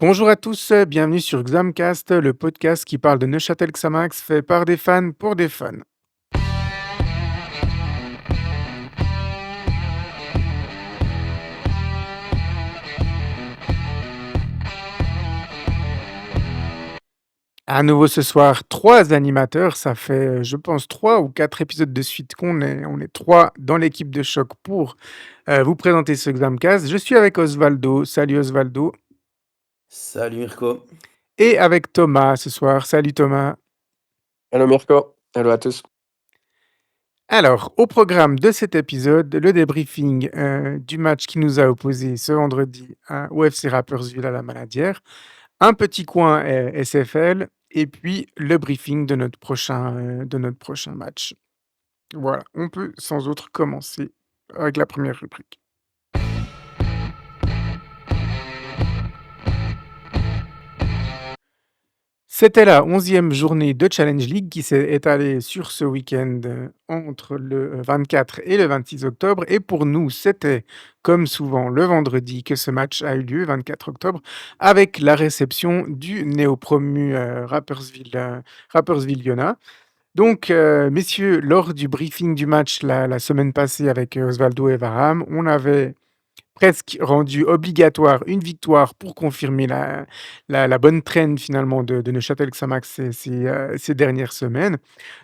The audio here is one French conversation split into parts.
Bonjour à tous, bienvenue sur Xamcast, le podcast qui parle de Neuchâtel Xamax fait par des fans pour des fans. À nouveau ce soir, 3 animateurs, ça fait, je pense 3 ou 4 épisodes de suite qu'on est 3 dans l'équipe de choc pour, vous présenter ce Xamcast. Je suis avec Osvaldo. Salut Osvaldo. Salut Mirko. Et avec Thomas ce soir. Salut Thomas. Hello Mirko, hello à tous. Alors, au programme de cet épisode, le débriefing, du match qui nous a opposés ce vendredi au FC Rapperswil à la Maladière. Un petit coin SFL et puis le briefing de notre prochain match. Voilà, on peut sans autre commencer avec la première rubrique. C'était la 11e journée de Challenge League qui s'est étalée sur ce week-end entre le 24 et le 26 octobre. Et pour nous, c'était comme souvent le vendredi que ce match a eu lieu, 24 octobre, avec la réception du néo-promu Rapperswil Jona. Donc, messieurs, lors du briefing du match la semaine passée avec Osvaldo et Varham, on avait presque rendu obligatoire une victoire pour confirmer la bonne trend finalement de Neuchâtel Xamax ces dernières semaines.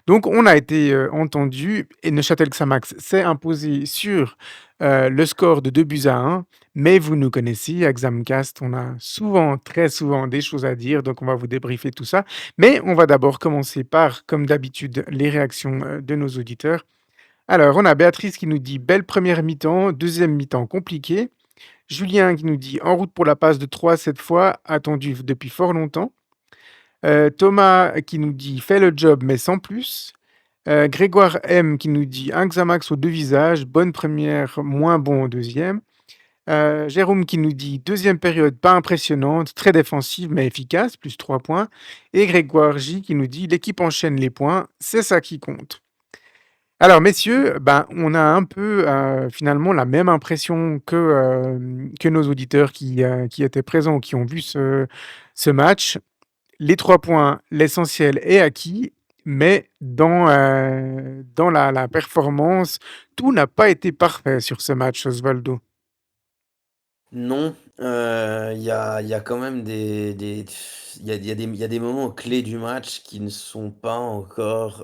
Donc on a été entendu et Neuchâtel Xamax s'est imposé sur le score de 2-1. Mais vous nous connaissez, à Xamcast, on a souvent, très souvent, des choses à dire, donc on va vous débriefer tout ça. Mais on va d'abord commencer par, comme d'habitude, les réactions de nos auditeurs. Alors, on a Béatrice qui nous dit belle première mi-temps, deuxième mi-temps compliquée. Julien qui nous dit en route pour la passe de 3 cette fois, attendu depuis fort longtemps. Thomas qui nous dit fait le job mais sans plus. Grégoire M qui nous dit un Xamax aux deux visages, bonne première, moins bon au deuxième. Jérôme qui nous dit deuxième période pas impressionnante, très défensive mais efficace, plus 3 points. Et Grégoire J qui nous dit l'équipe enchaîne les points, c'est ça qui compte. Alors messieurs, ben, on a un peu, finalement la même impression que nos auditeurs qui étaient présents ou qui ont vu ce match. Les 3 points, l'essentiel est acquis, mais dans la performance, tout n'a pas été parfait sur ce match, Osvaldo. Non, il y a quand même il y a des moments clés du match qui ne sont pas encore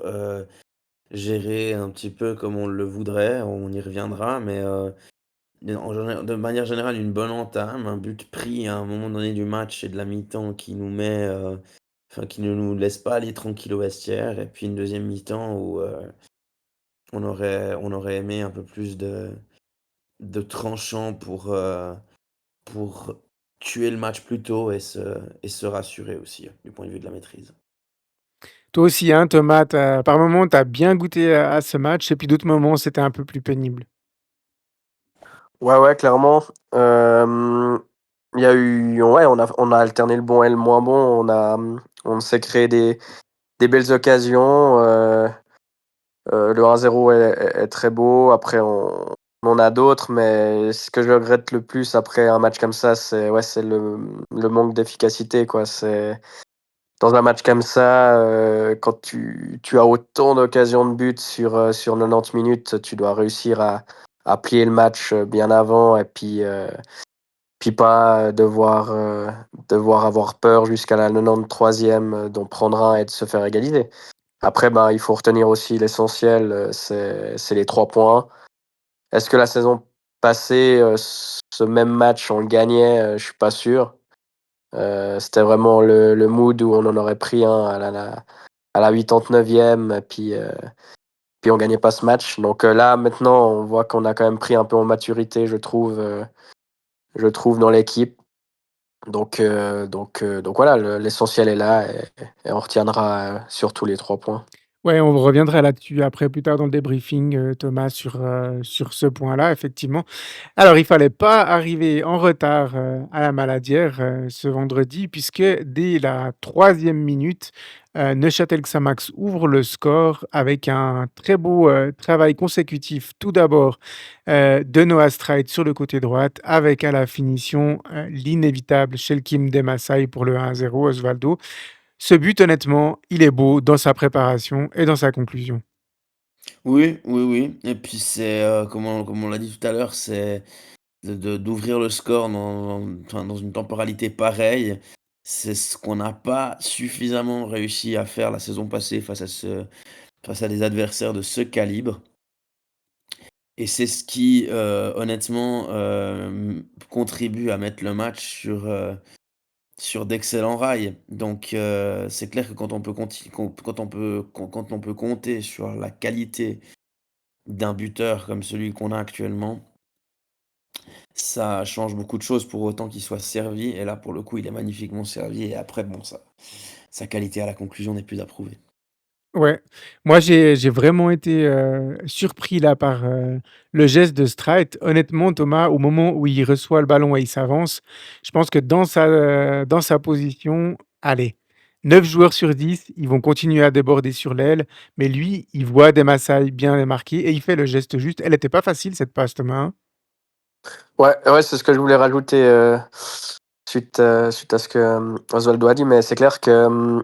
gérés un petit peu comme on le voudrait. On y reviendra, mais de manière générale, une bonne entame, un but pris à un moment donné du match et de la mi-temps qui nous met, enfin qui ne nous laisse pas aller tranquille au vestiaire, et puis une deuxième mi-temps où on aurait aimé un peu plus de tranchant pour tuer le match plus tôt et se rassurer aussi, du point de vue de la maîtrise. Toi aussi, hein, Thomas, par moments, tu as bien goûté à ce match et puis d'autres moments, c'était un peu plus pénible. Ouais, clairement. Il y a eu, ouais, on a alterné le bon et le moins bon. On s'est créé des belles occasions. Le 1-0 est très beau. Après, on en a d'autres, mais ce que je regrette le plus après un match comme ça, c'est le manque d'efficacité, quoi. C'est dans un match comme ça, quand tu as autant d'occasions de but sur 90 minutes, tu dois réussir à plier le match bien avant et puis pas devoir avoir peur jusqu'à la 93e d'en prendre un et de se faire égaliser. Après, ben, il faut retenir aussi l'essentiel, c'est les 3 points. Est-ce que la saison passée, ce même match, on le gagnait? Je suis pas sûr. C'était vraiment le mood où on en aurait pris un à la 89e, puis on gagnait pas ce match. Donc là, maintenant, on voit qu'on a quand même pris un peu en maturité, je trouve dans l'équipe. Donc voilà, l'essentiel est là et on retiendra surtout les 3 points. Ouais, on reviendra là-dessus après plus tard dans le débriefing, Thomas, sur ce point-là, effectivement. Alors, il fallait pas arriver en retard, à la Maladière, ce vendredi puisque dès la troisième minute, Neuchâtel Xamax ouvre le score avec un très beau, travail consécutif. Tout d'abord, de Noah Streit sur le côté droite avec à la finition, l'inévitable Shelkim Demassai pour le 1-0, Osvaldo. Ce but, honnêtement, il est beau dans sa préparation et dans sa conclusion. Oui, oui, oui et puis c'est, comme on l'a dit tout à l'heure, c'est d'ouvrir le score dans une temporalité pareille. C'est ce qu'on n'a pas suffisamment réussi à faire la saison passée face à des adversaires de ce calibre et c'est ce qui, honnêtement, contribue à mettre le match sur d'excellents rails. Donc c'est clair que quand on peut compter sur la qualité d'un buteur comme celui qu'on a actuellement, ça change beaucoup de choses pour autant qu'il soit servi et là, pour le coup, il est magnifiquement servi et après bon, sa qualité à la conclusion n'est plus à prouver. Ouais, moi j'ai vraiment été, surpris là par, le geste de Streit. Honnêtement, Thomas, au moment où il reçoit le ballon et il s'avance, je pense que dans sa position, allez, 9 joueurs sur 10, ils vont continuer à déborder sur l'aile, mais lui, il voit des Masai bien les marquer et il fait le geste juste. Elle était pas facile cette passe, Thomas, hein? Ouais, ouais, c'est ce que je voulais rajouter, suite à ce que, Osvaldo a dit, mais c'est clair que,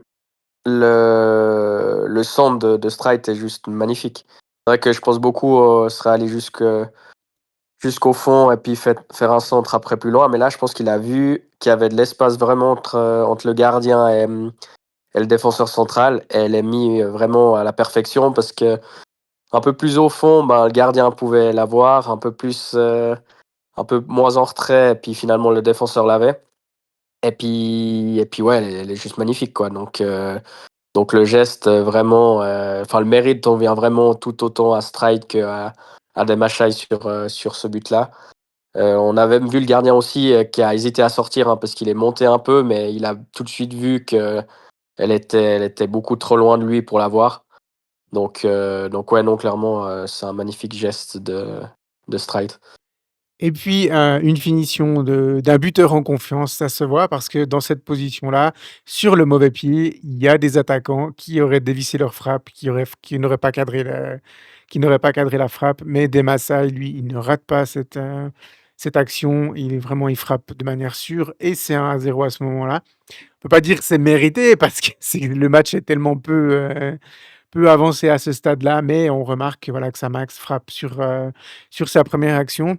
le centre de Streit est juste magnifique. C'est vrai que je pense beaucoup, serait allé jusqu'au fond et puis faire un centre après plus loin, mais là, je pense qu'il a vu qu'il y avait de l'espace vraiment entre le gardien et le défenseur central et elle est mis, vraiment à la perfection parce que un peu plus au fond, ben, le gardien pouvait l'avoir, un peu moins en retrait et puis finalement le défenseur l'avait et puis ouais, elle est juste magnifique, quoi, donc le geste, vraiment, enfin le mérite en vient vraiment tout autant à Streit qu'à Demachai sur ce but-là. On a même vu le gardien aussi, qui a hésité à sortir, hein, parce qu'il est monté un peu, mais il a tout de suite vu qu'elle était beaucoup trop loin de lui pour l'avoir. Donc ouais, non, clairement, c'est un magnifique geste de Streit. Et puis, une finition d'un buteur en confiance, ça se voit parce que dans cette position-là, sur le mauvais pied, il y a des attaquants qui auraient dévissé leur frappe, qui n'auraient pas cadré la frappe. Mais Demassai, lui, il ne rate pas cette action. Il frappe de manière sûre et c'est 1-0 à ce moment-là. On peut pas dire que c'est mérité parce que le match est tellement peu avancé à ce stade-là, mais on remarque, voilà, que Samax frappe sur sa première action.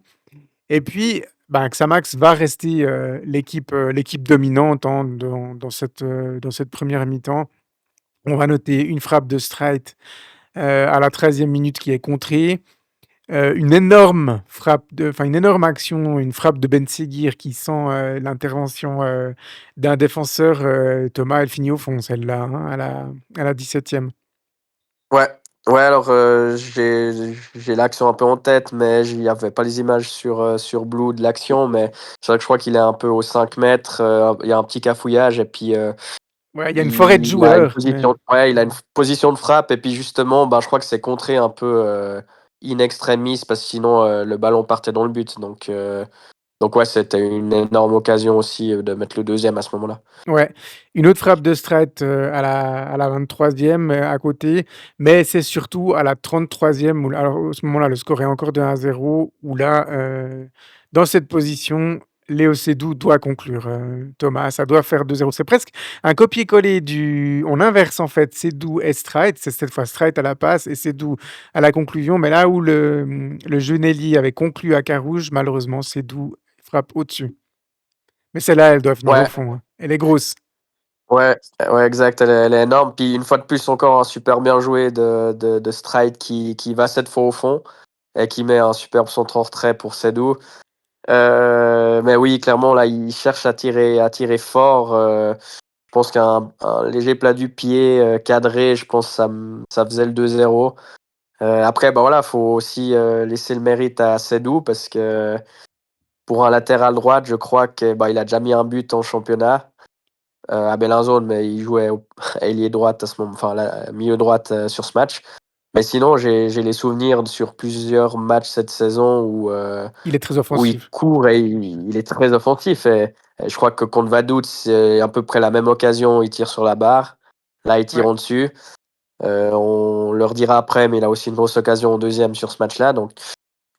Et puis, ben, Xamax va rester, l'équipe dominante, hein, dans cette première mi-temps. On va noter une frappe de Streit, à la 13e minute qui est contrée, une énorme action, une frappe de Ben Seguir qui sent, l'intervention, d'un défenseur, Thomas, elle finit au fond celle-là, hein, à la 17e. Ouais, ouais, alors, j'ai l'action un peu en tête, mais il y avait pas les images sur Blue de l'action, mais c'est vrai que je crois qu'il est un peu aux 5 mètres, il y a un petit cafouillage et puis, Ouais, il y a une forêt de il a une joueurs, position, ouais, il a une position de frappe et puis justement, ben, je crois que c'est contré un peu, in extremis parce que sinon, le ballon partait dans le but donc ouais, c'était une énorme occasion aussi, de mettre le deuxième à ce moment-là. ouais, une autre frappe de Strait, à la 23e, à côté, mais c'est surtout à la 33e où alors, à ce moment-là, le score est encore de 1-0 où là, dans cette position, Léo Seydoux doit conclure, Thomas, ça doit faire 2-0. C'est presque un copier-coller du on inverse en fait Seydoux et Strait, c'est cette fois Strait à la passe et Seydoux à la conclusion, mais là où le jeune Elie avait conclu à Carouge, malheureusement Seydoux frappe au-dessus. Mais celle-là, elle doit finir au Ouais, fond, hein. Elle est grosse. ouais, ouais, exact, elle est énorme. Puis une fois de plus encore un super bien joué de Stride qui va cette fois au fond et qui met un superbe centre en retrait pour Sedou. Mais oui, clairement là, il cherche à tirer fort. Je pense qu'un léger plat du pied cadré, je pense que ça faisait le 2-0. Après, bah voilà, faut aussi laisser le mérite à Sedou parce que pour un latéral droite, je crois que bah, il a déjà mis un but en championnat. à Bellinzone, mais il jouait ailier droite à ce moment, enfin milieu droite sur ce match. Mais sinon, j'ai les souvenirs sur plusieurs matchs cette saison Il est très où il offensif. court et il est très offensif. Et je crois que contre Vaduz, c'est à peu près la même occasion, il tire sur la barre. Là, il tire Ouais. en dessus. On leur dira après, mais il a aussi une grosse occasion au deuxième sur ce match-là. Donc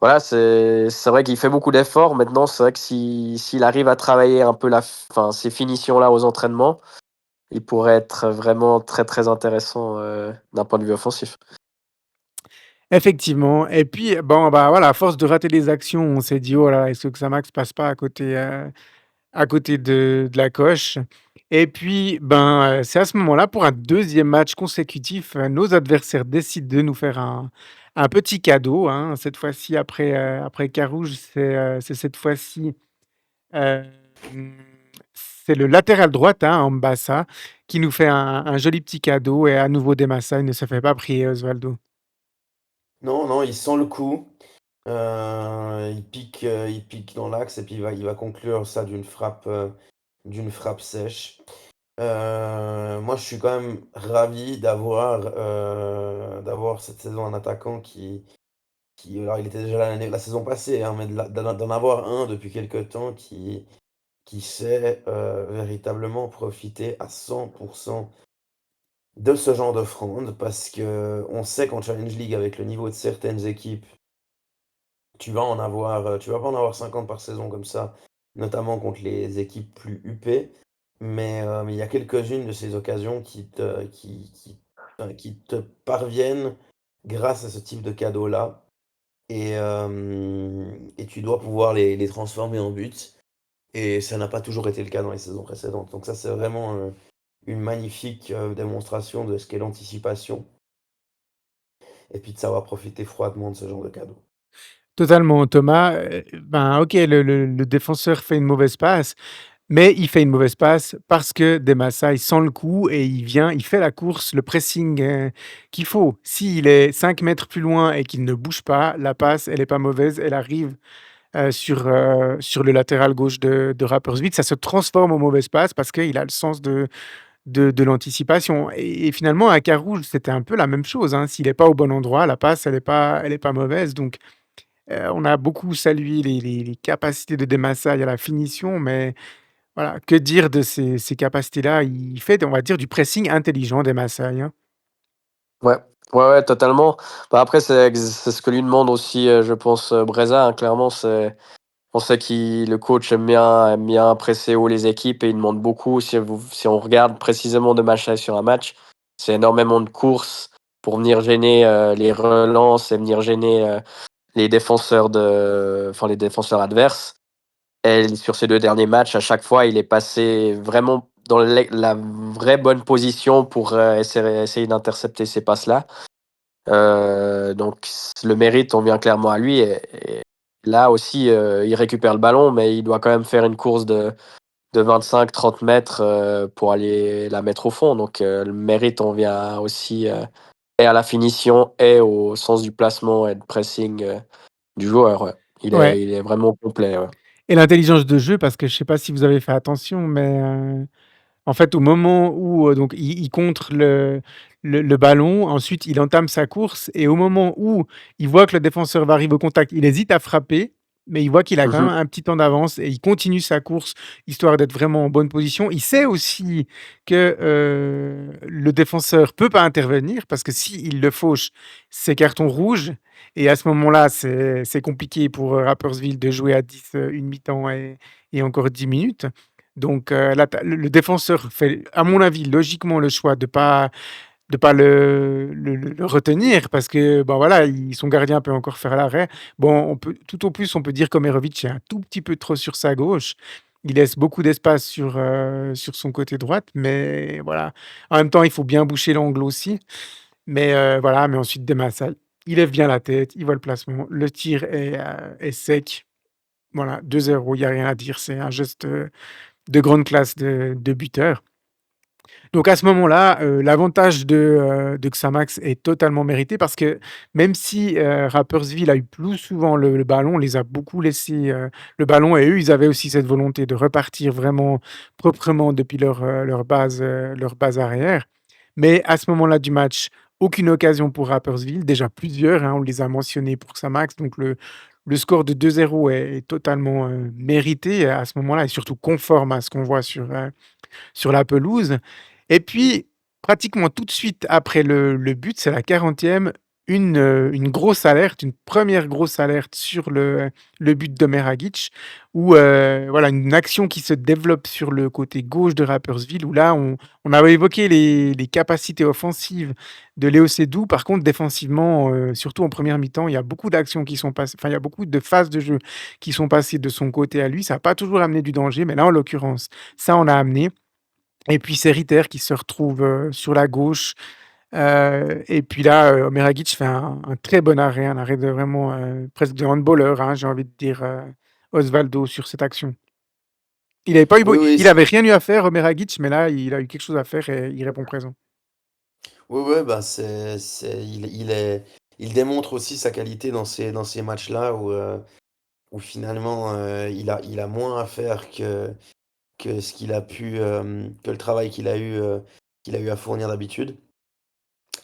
voilà, c'est vrai qu'il fait beaucoup d'efforts. Maintenant, c'est vrai que s'il arrive à travailler un peu ces finitions-là aux entraînements, il pourrait être vraiment très très intéressant d'un point de vue offensif. Effectivement et puis, bon, bah, voilà, à force de rater des actions, on s'est dit: «Oh là là, est-ce que Xamax passe pas à côté de la coche?» Et puis, ben, c'est à ce moment-là, pour un deuxième match consécutif, nos adversaires décident de nous faire un petit cadeau, hein. Cette fois-ci, après Carouge, c'est cette fois-ci, hem, c'est le latéral droite, hein, Ambassa, qui nous fait un joli petit cadeau et à nouveau Demassa, il ne se fait pas prier, Osvaldo. Non, non, il sent le coup, il pique dans l'axe et puis il va conclure ça d'une frappe sèche. Moi, je suis quand même ravi d'avoir cette saison un attaquant alors il était déjà là la saison passée, hein, mais d'en avoir un depuis quelque temps qui sait, véritablement profiter à 100 de ce genre d'offrande. Parce qu'on sait qu'en Challenge League, avec le niveau de certaines équipes, tu vas pas en avoir 50 par saison comme ça, notamment contre les équipes plus huppées. Mais il y a quelques-unes de ces occasions qui te parviennent grâce à ce type de cadeau-là. Et tu dois pouvoir les transformer en buts. Et ça n'a pas toujours été le cas dans les saisons précédentes. Donc ça, c'est vraiment une magnifique démonstration de ce qu'est l'anticipation. Et puis de savoir profiter froidement de ce genre de cadeau. Totalement, Thomas, ben, OK, le défenseur fait une mauvaise passe, mais il fait une mauvaise passe parce que Demassa, il sent le coup et il vient, il fait la course, le pressing, qu'il faut. S'il est 5 mètres plus loin et qu'il ne bouge pas, la passe, elle est pas mauvaise, elle arrive, sur le latéral gauche de Rapperswil. Ça se transforme en mauvaise passe parce qu'il a le sens de l'anticipation et finalement à Carouge, c'était un peu la même chose, hein. S'il est pas au bon endroit, la passe, elle est pas mauvaise donc on a beaucoup salué les capacités de Demassai à la finition, mais voilà, que dire de ces capacités-là? Il fait, on va dire, du pressing intelligent, Demassai, hein. Ouais, ouais, totalement. Bah, après, c'est ce que lui demande aussi, je pense, Breza, hein. Clairement, on sait qu'il le coach aime bien presser haut les équipes et il demande beaucoup. Si on regarde précisément de match sur un match, c'est énormément de courses pour venir gêner les relances et venir gêner les défenseurs adverses. Et sur ces 2 derniers matchs, à chaque fois, il est passé vraiment dans la vraie bonne position pour essayer d'intercepter ces passes-là. Donc le mérite, on vient clairement à lui. Et là aussi, il récupère le ballon, mais il doit quand même faire une course de 25-30 mètres pour aller la mettre au fond. Donc le mérite, on vient aussi et à la finition et au sens du placement et de pressing du joueur. Ouais. Ouais Il est vraiment complet. Ouais. et l'intelligence de jeu parce que je sais pas si vous avez fait attention, mais en fait, au moment où, donc il contre le ballon, ensuite il entame sa course et au moment où il voit que le défenseur va arriver au contact, il hésite à frapper, mais il voit qu'il a quand même Mhm. un petit temps d'avance et il continue sa course, histoire d'être vraiment en bonne position. Il sait aussi que, le défenseur peut pas intervenir parce que s'il le fauche, c'est carton rouge et à ce moment-là, c'est compliqué pour, Rapperswil de jouer à 10, une mi-temps et encore 10 minutes. Donc, là, le défenseur fait, à mon avis, logiquement le choix de pas le retenir parce que, ben, voilà, son gardien peut encore faire l'arrêt. Bon, tout au plus, on peut dire qu'Omerovic est un tout petit peu trop sur sa gauche. Il laisse beaucoup d'espace sur son côté droite, mais voilà. En même temps, il faut bien boucher l'angle aussi. Mais, voilà, mais ensuite Demassal, il lève bien la tête, il voit le placement, le tir est sec. Voilà, 2-0, il y a rien à dire. C'est un geste, de grande classe de buteur Donc à ce moment-là, l'avantage de Xamax est totalement mérité parce que même si, Rapperswil a eu plus souvent le ballon, on les a beaucoup laissé, le ballon et eux, ils avaient aussi cette volonté de repartir vraiment proprement depuis leur base arrière. Mais à ce moment-là du match, aucune occasion pour Rapperswil, déjà plusieurs, hein, on les a mentionnés pour Xamax, donc le score de 2-0 est totalement, mérité à ce moment-là et surtout conforme à ce qu'on voit sur la pelouse. Et puis, pratiquement tout de suite après le but, c'est la 40e, une grosse alerte, une première grosse alerte sur le but de Meragic où, voilà, une action qui se développe sur le côté gauche de Rapperswil où là, on avait évoqué les capacités offensives de Léo Seydoux. Par contre, défensivement, surtout en première mi-temps, il y a beaucoup d'actions qui sont passées, enfin, il y a beaucoup de phases de jeu qui sont passées de son côté à lui. Ça a pas toujours amené du danger, mais là, en l'occurrence, ça en a amené. Et puis c'est Ritter qui se retrouve, sur la gauche, et puis là, Omeragic fait un très bon arrêt, un arrêt de vraiment, presque de handballeur, hein, j'ai envie de dire, Osvaldo sur cette action. Oui, oui, Il avait rien eu à faire Omeragic, mais là, il a eu quelque chose à faire et il répond présent. oui, ouais, bah, il démontre aussi sa qualité dans ces matchs-là où finalement, il a moins à faire que ce qu'il a pu, que le travail qu'il a eu à fournir d'habitude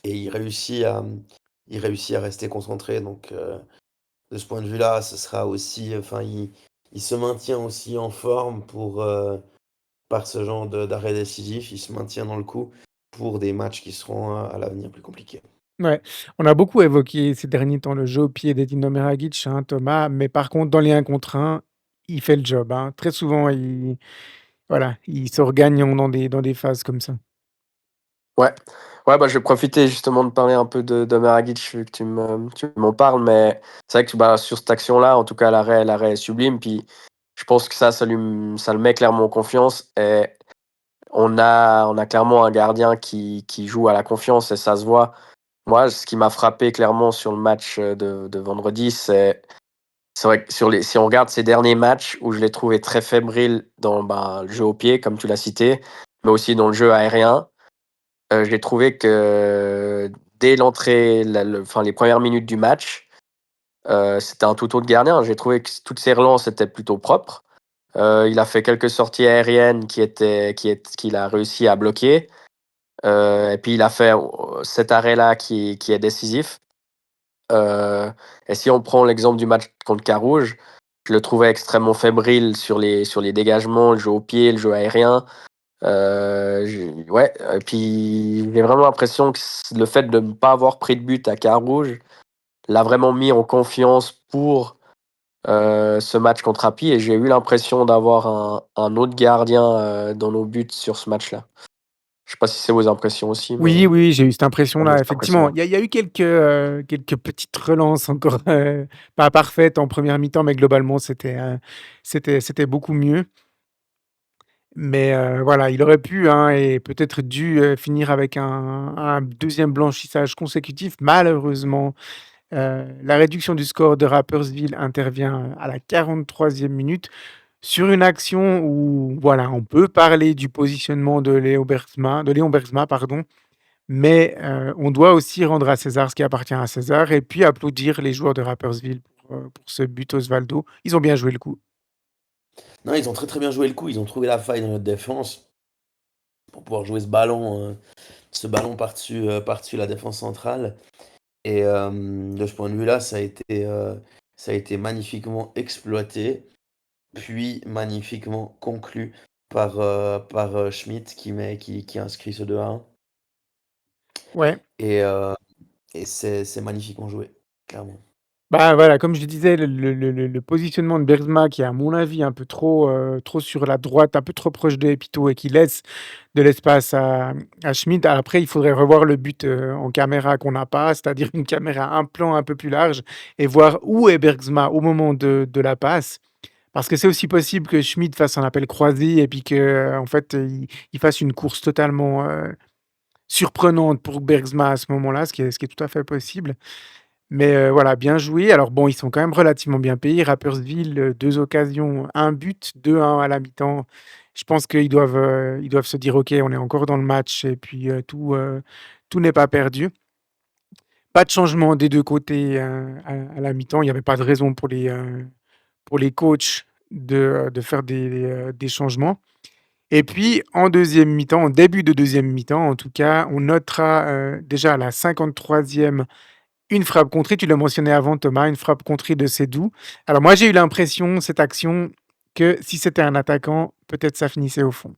et il réussit à rester concentré donc de ce point de vue-là, ce sera aussi, enfin, il se maintient aussi en forme par ce genre d'arrêt décisif. Il se maintient dans le coup pour des matchs qui seront à l'avenir plus compliqués. Ouais, on a beaucoup évoqué ces derniers temps le jeu au pied d'Edin Omeragic, hein, Thomas, mais par contre dans les 1 contre 1, il fait le job, hein. Très souvent, il sort gagnant dans des phases comme ça. Ouais. Ouais, bah, je vais profiter justement de parler un peu de Meragic vu que tu m'en parles, mais c'est vrai que bah, sur cette action-là, en tout cas, l'arrêt est sublime. Puis je pense que ça le met clairement en confiance. Et on a clairement un gardien qui joue à la confiance et ça se voit. Moi, ce qui m'a frappé clairement sur le match de vendredi, c'est vrai que si on regarde ces derniers matchs où je l'ai trouvé très fébrile dans bah, le jeu au pied, comme tu l'as cité, mais aussi dans le jeu aérien. J'ai trouvé que dès l'entrée, enfin, les premières minutes du match, c'était un tout autre gardien. J'ai trouvé que toutes ses relances étaient plutôt propres. Il a fait quelques sorties aériennes qu'il a réussi à bloquer. Et puis il a fait cet arrêt-là qui est décisif. Euh, et si on prend l'exemple du match contre Carouge, je le trouvais extrêmement fébrile sur les dégagements, le jeu au pied, le jeu aérien. Ouais, et puis j'ai vraiment l'impression que le fait de ne pas avoir pris de but à Carouge l'a vraiment mis en confiance pour ce match contre Happy et j'ai eu l'impression d'avoir un autre gardien dans nos buts sur ce match-là. Je sais pas si c'est vos impressions aussi, mais Oui, oui, j'ai eu cette moi, j'ai impression-là, cette effectivement. impression-là. Il y a eu quelques petites relances encore, pas parfaites en première mi-temps, mais globalement, c'était beaucoup mieux. Mais voilà, il aurait pu, hein, et peut-être dû, finir avec un 2e blanchissage consécutif. Malheureusement, la réduction du score de Rapperswil intervient à la 43e minute sur une action où, voilà, on peut parler du positionnement de Léon Bergsma, pardon. Mais on doit aussi rendre à César ce qui appartient à César et puis applaudir les joueurs de Rapperswil pour ce but Osvaldo. Ils ont bien joué le coup. Non, ils ont très, très bien joué le coup. Ils ont trouvé la faille dans notre défense pour pouvoir jouer ce ballon par-dessus la défense centrale et de ce point de vue-là, ça a été magnifiquement exploité, puis magnifiquement conclu par Schmitt qui inscrit ce 2-1 Ouais, et c'est magnifiquement joué, clairement. bah, voilà, comme je disais, le positionnement de Bergma qui est à mon avis un peu trop sur la droite, un peu trop proche de Epito et qui laisse de l'espace à Schmitt. Après, il faudrait revoir le but, en caméra qu'on n'a pas, c'est-à-dire une caméra, un plan un peu plus large et voir où est Bergsma au moment de la passe. Parce que c'est aussi possible que Schmitt fasse un appel croisé et puis que, en fait, il fasse une course totalement, surprenante pour Bergsma à ce moment-là, ce qui est tout à fait possible. Mais voilà, bien joué. Alors bon, ils sont quand même relativement bien payés. Rapperswil, 2 occasions, un but, 2-1 à la mi-temps. Je pense qu'ils doivent se dire: «OK, on est encore dans le match et puis, tout n'est pas perdu». Pas de changement des 2 côtés, à la mi-temps. Il y avait pas de raison pour les coachs de faire des changements. Et puis en deuxième mi-temps, en début de deuxième mi-temps en tout cas, on notera, déjà à la 53e une frappe contrée. Tu l'as mentionné avant Thomas, une frappe contrée de Seydoux. Alors moi j'ai eu l'impression, cette action, que si c'était un attaquant, peut-être ça finissait au fond.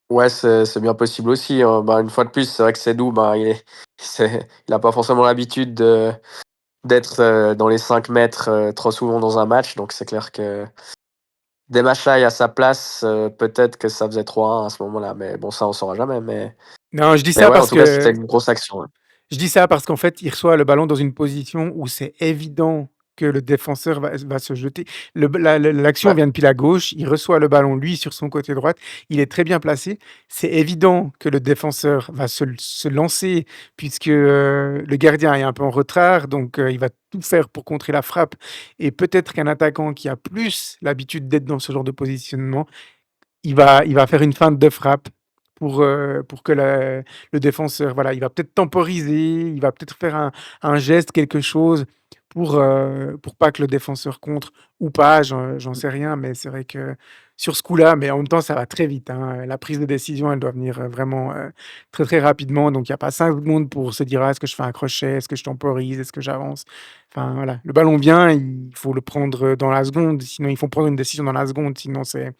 Ouais, c'est bien possible aussi, hein. Bah, une fois de plus, c'est vrai que Sedou, bah, il a pas forcément l'habitude d'être, dans les 5 mètres, trop souvent dans un match, donc c'est clair que Demachai à sa place, peut-être que ça faisait 3-1 à ce moment-là, mais bon, ça, on saura jamais, Non, je dis mais ça ouais, en parce tout cas, c'était que une grosse action, ouais. Je dis ça parce qu'en fait, il reçoit le ballon dans une position où c'est évident que le défenseur va se jeter. L'action Ouais, vient depuis la gauche, il reçoit le ballon, lui, sur son côté droite, il est très bien placé. C'est évident que le défenseur va se lancer puisque le gardien est un peu en retard, donc il va tout faire pour contrer la frappe. Et peut-être qu'un attaquant qui a plus l'habitude d'être dans ce genre de positionnement, il va faire une feinte de frappe pour que le défenseur, voilà, il va peut-être temporiser, il va peut-être faire un geste, quelque chose pour pas que le défenseur contre ou pas, j'en sais rien, mais c'est vrai que sur ce coup-là, mais en même temps, ça va très vite, hein. La prise de décision, elle doit venir, vraiment, très, très rapidement, donc il y a pas 5 secondes pour se dire: «Ah, est-ce que je fais un crochet? Est-ce que je temporise? Est-ce que j'avance?» Enfin, voilà, le ballon vient, il faut le prendre, dans la seconde, sinon il faut prendre une décision dans la seconde, sinon c'est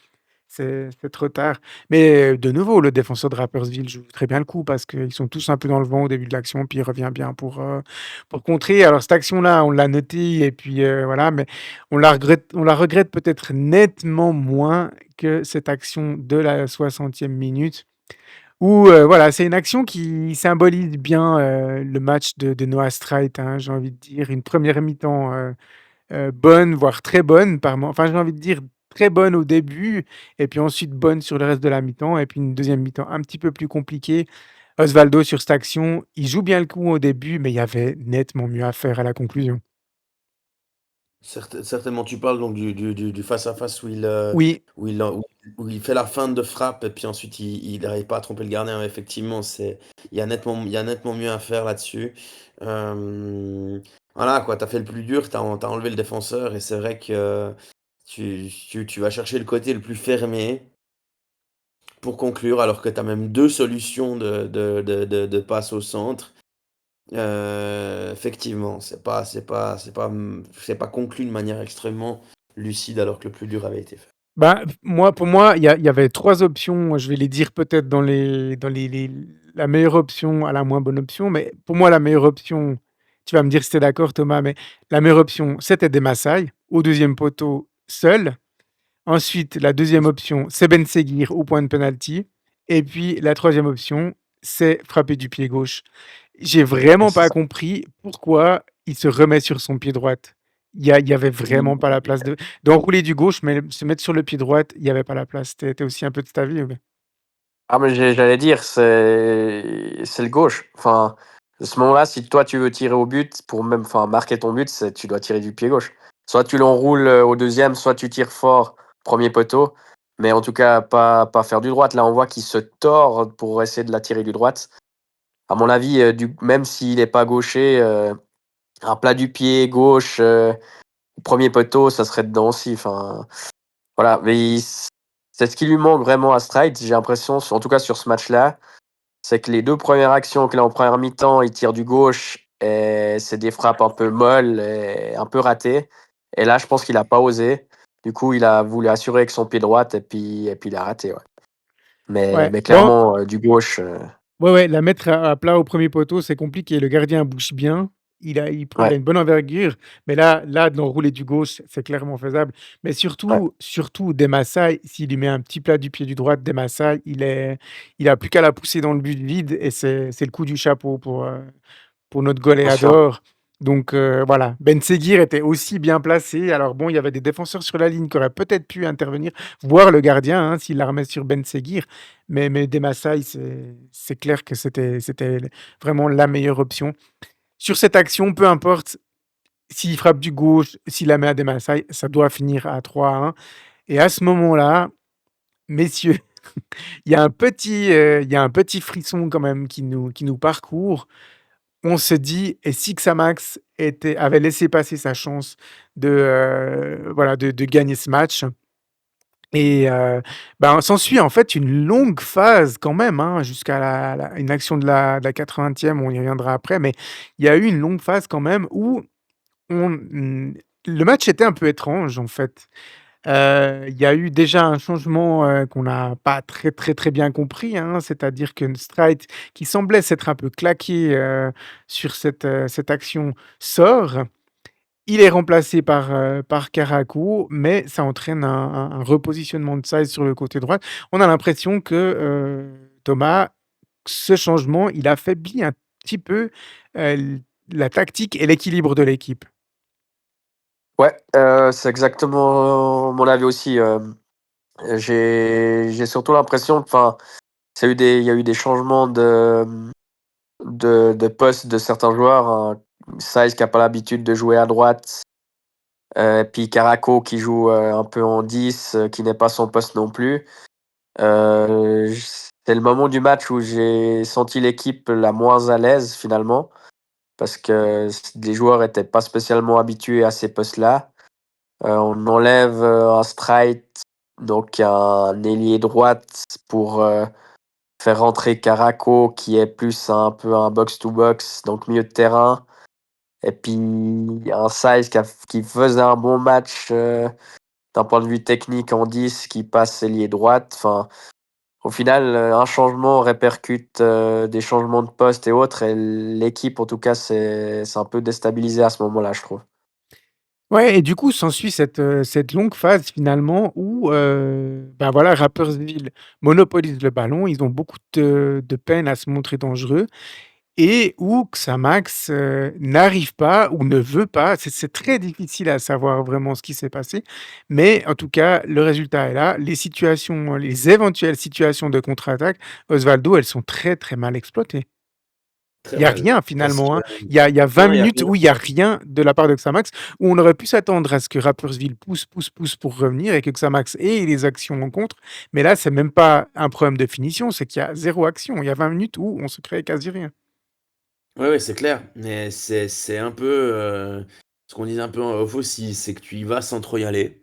trop tard. Mais de nouveau, le défenseur de Rapperswil joue très bien le coup parce qu'ils sont tous un peu dans le vent au début de l'action, puis il revient bien pour contrer. Alors cette action-là, on l'a notée et puis, voilà, mais on la regrette peut-être nettement moins que cette action de la 60e minute où, voilà, c'est une action qui symbolise bien, le match de Noah Streit, hein, j'ai envie de dire. Une première mi-temps, bonne, voire très bonne par mo enfin, j'ai envie de dire très bonne au début et puis ensuite bonne sur le reste de la mi-temps et puis une deuxième mi-temps un petit peu plus compliquée. Osvaldo sur cette action, il joue bien le coup au début, mais il y avait nettement mieux à faire à la conclusion. Certainement, tu parles donc du face-à-face Oui, où il, où où il fait la feinte de frappe et puis ensuite il n'arrive pas à tromper le gardien. Effectivement, il y a nettement mieux à faire là-dessus. Euh, voilà, quoi, tu as fait le plus dur, t'as enlevé le défenseur et c'est vrai que tu vas chercher le côté le plus fermé pour conclure alors que tu as même deux solutions de passe au centre. Effectivement, c'est pas conclu de manière extrêmement lucide alors que le plus dur avait été fait. bah, pour moi, il y avait 3 options, je vais les dire peut-être dans les la meilleure option à la moins bonne option, mais pour moi, la meilleure option, tu vas me dire si tu es d'accord Thomas, mais la meilleure option, c'était des Massai au deuxième poteau seul. Ensuite, la deuxième option, c'est Ben Seguir au point de penalty et puis la troisième option, c'est frapper du pied gauche. J'ai ouais, vraiment c'est pas ça. compris pourquoi il se remet sur son pied droite. Il y avait vraiment pas la place d'enrouler du gauche, mais se mettre sur le pied droite, il y avait pas la place. Tu aussi un peu de cet avis ou bien? Ah, mais j'allais dire, c'est le gauche. Enfin, à ce moment-là, si toi, tu veux tirer au but pour même, enfin, marquer ton but, tu dois tirer du pied gauche. Soit tu l'enroules, au deuxième, soit tu tires fort, premier poteau, mais en tout cas, pas faire du droite. Là, on voit qu'il se tord pour essayer de la tirer du droite. À mon avis, même s'il est pas gaucher, un plat du pied gauche, premier poteau, ça serait dedans aussi. Enfin, voilà. Mais c'est ce qui lui manque vraiment à Stride, j'ai l'impression, en tout cas sur ce match-là, c'est que les deux premières actions qu'il a en première mi-temps, il tire du gauche et c'est des frappes un peu molles et un peu ratées. Et là, je pense qu'il a pas osé. Du coup, il a voulu assurer avec son pied droit et puis il a raté, ouais. Mais, Ouais, mais bon, clairement, du gauche, ouais, ouais, la mettre à plat au premier poteau, c'est compliqué. Le gardien bouge bien, il a ouais, une bonne envergure, mais là, de l'enrouler du gauche, c'est clairement faisable. Mais ouais, surtout Demassai, s'il lui met un petit plat du pied du droit, Demassai, il a plus qu'à la pousser dans le but vide et c'est le coup du chapeau pour notre bien sûr. goléador. Donc voilà, Ben Seguir était aussi bien placé. Alors bon, il y avait des défenseurs sur la ligne qui auraient peut-être pu intervenir, voir le gardien hein, s'il la remet sur Ben Seguir. Mais Demassai, c'est clair que c'était vraiment la meilleure option. sur cette action, peu importe s'il frappe du gauche, s'il la met à Demarsai, ça doit finir à 3-1 et à ce moment-là, messieurs, il y a un petit frisson quand même qui nous parcourt. On se dit: «Et si Xamax avait laissé passer sa chance de, voilà, de gagner ce match?» Et ben, s'ensuit en fait une longue phase quand même, hein, jusqu'à une action de la 80e, on y reviendra après, mais il y a eu une longue phase quand même où le match était un peu étrange en fait. Il y a eu déjà un changement, qu'on n'a pas très, très, très bien compris, hein, c'est-à-dire que Streit, qui semblait s'être un peu claqué, sur cette action, sort. Il est remplacé par Karakou, mais ça entraîne un repositionnement de Saïs sur le côté droit. On a l'impression que, Thomas, ce changement, il affaiblit un petit peu, l la tactique et l'équilibre de l'équipe. Ouais, c'est exactement mon avis aussi. J'ai surtout l'impression, enfin, il y a eu des changements de poste de certains joueurs. Saïs qui a pas l'habitude de jouer à droite, puis Caraco qui joue un peu en 10, qui n'est pas son poste non plus. C'est le moment du match où j'ai senti l'équipe la moins à l'aise finalement, parce que les joueurs étaient pas spécialement habitués à ces postes-là. On enlève un Streit, donc un ailier droite, pour faire rentrer Caraco, qui est plus un peu un box-to-box, donc milieu de terrain. Et puis un Saïs qui faisait un bon match d'un point de vue technique en 10, qui passe ailier droite. Enfin, au final, un changement répercute des changements de poste et autres, et l'équipe, en tout cas, c'est un peu déstabilisé à ce moment-là, je trouve. Ouais et du coup, s'ensuit cette longue phase finalement où, bah, voilà, Rapperswil monopolise le ballon. Ils ont beaucoup de peine à se montrer dangereux et où Xamax, n'arrive pas ou ne veut pas, c'est très difficile à savoir vraiment ce qui s'est passé, mais en tout cas, le résultat est là. Les éventuelles situations de contre-attaque, Osvaldo, elles sont très, très mal exploitées. Très Il y a mal. rien Parce finalement, hein. que Il y a 20 non, il y a minutes rien. où il y a rien de la part de Xamax, où on aurait pu s'attendre à ce que Rapperswil pousse, pousse, pousse pour revenir et que Xamax ait les actions en contre. Mais là, c'est même pas un problème de finition, c'est qu'il y a 0 action. Il y a 20 minutes où on se crée quasi rien. Ouais, ouais, c'est clair, mais c'est un peu, ce qu'on disait un peu en off aussi, c'est que tu y vas sans trop y aller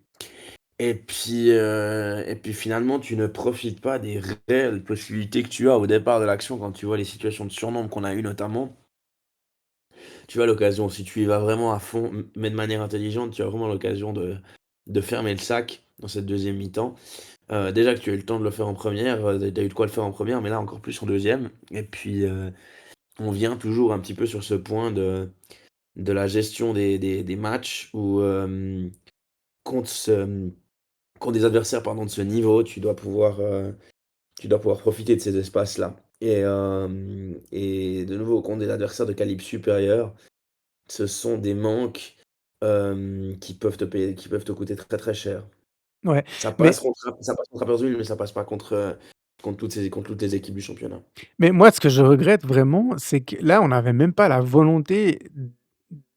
et puis finalement, tu ne profites pas des réelles possibilités que tu as au départ de l'action quand tu vois les situations de surnombre qu'on a eues notamment. Tu as l'occasion, si tu y vas vraiment à fond, mais de manière intelligente, tu as vraiment l'occasion de fermer le sac dans cette deuxième mi-temps. Déjà que tu as eu le temps de le faire en première, tu as eu de quoi le faire en première, mais là encore plus en deuxième. Et puis, on vient toujours un petit peu sur ce point de la gestion des matchs où, contre ce contre des adversaires, pardon, de ce niveau, tu dois pouvoir profiter de ces espaces-là. Et de nouveau, contre des adversaires de calibre supérieur, ce sont des manques, qui peuvent te coûter très, très cher. Ouais, mais Ça passe contre Rapperswil, mais ça passe pas contre toutes les équipes du championnat. moi, ce que je regrette vraiment, c'est que là, on n'avait même pas la volonté,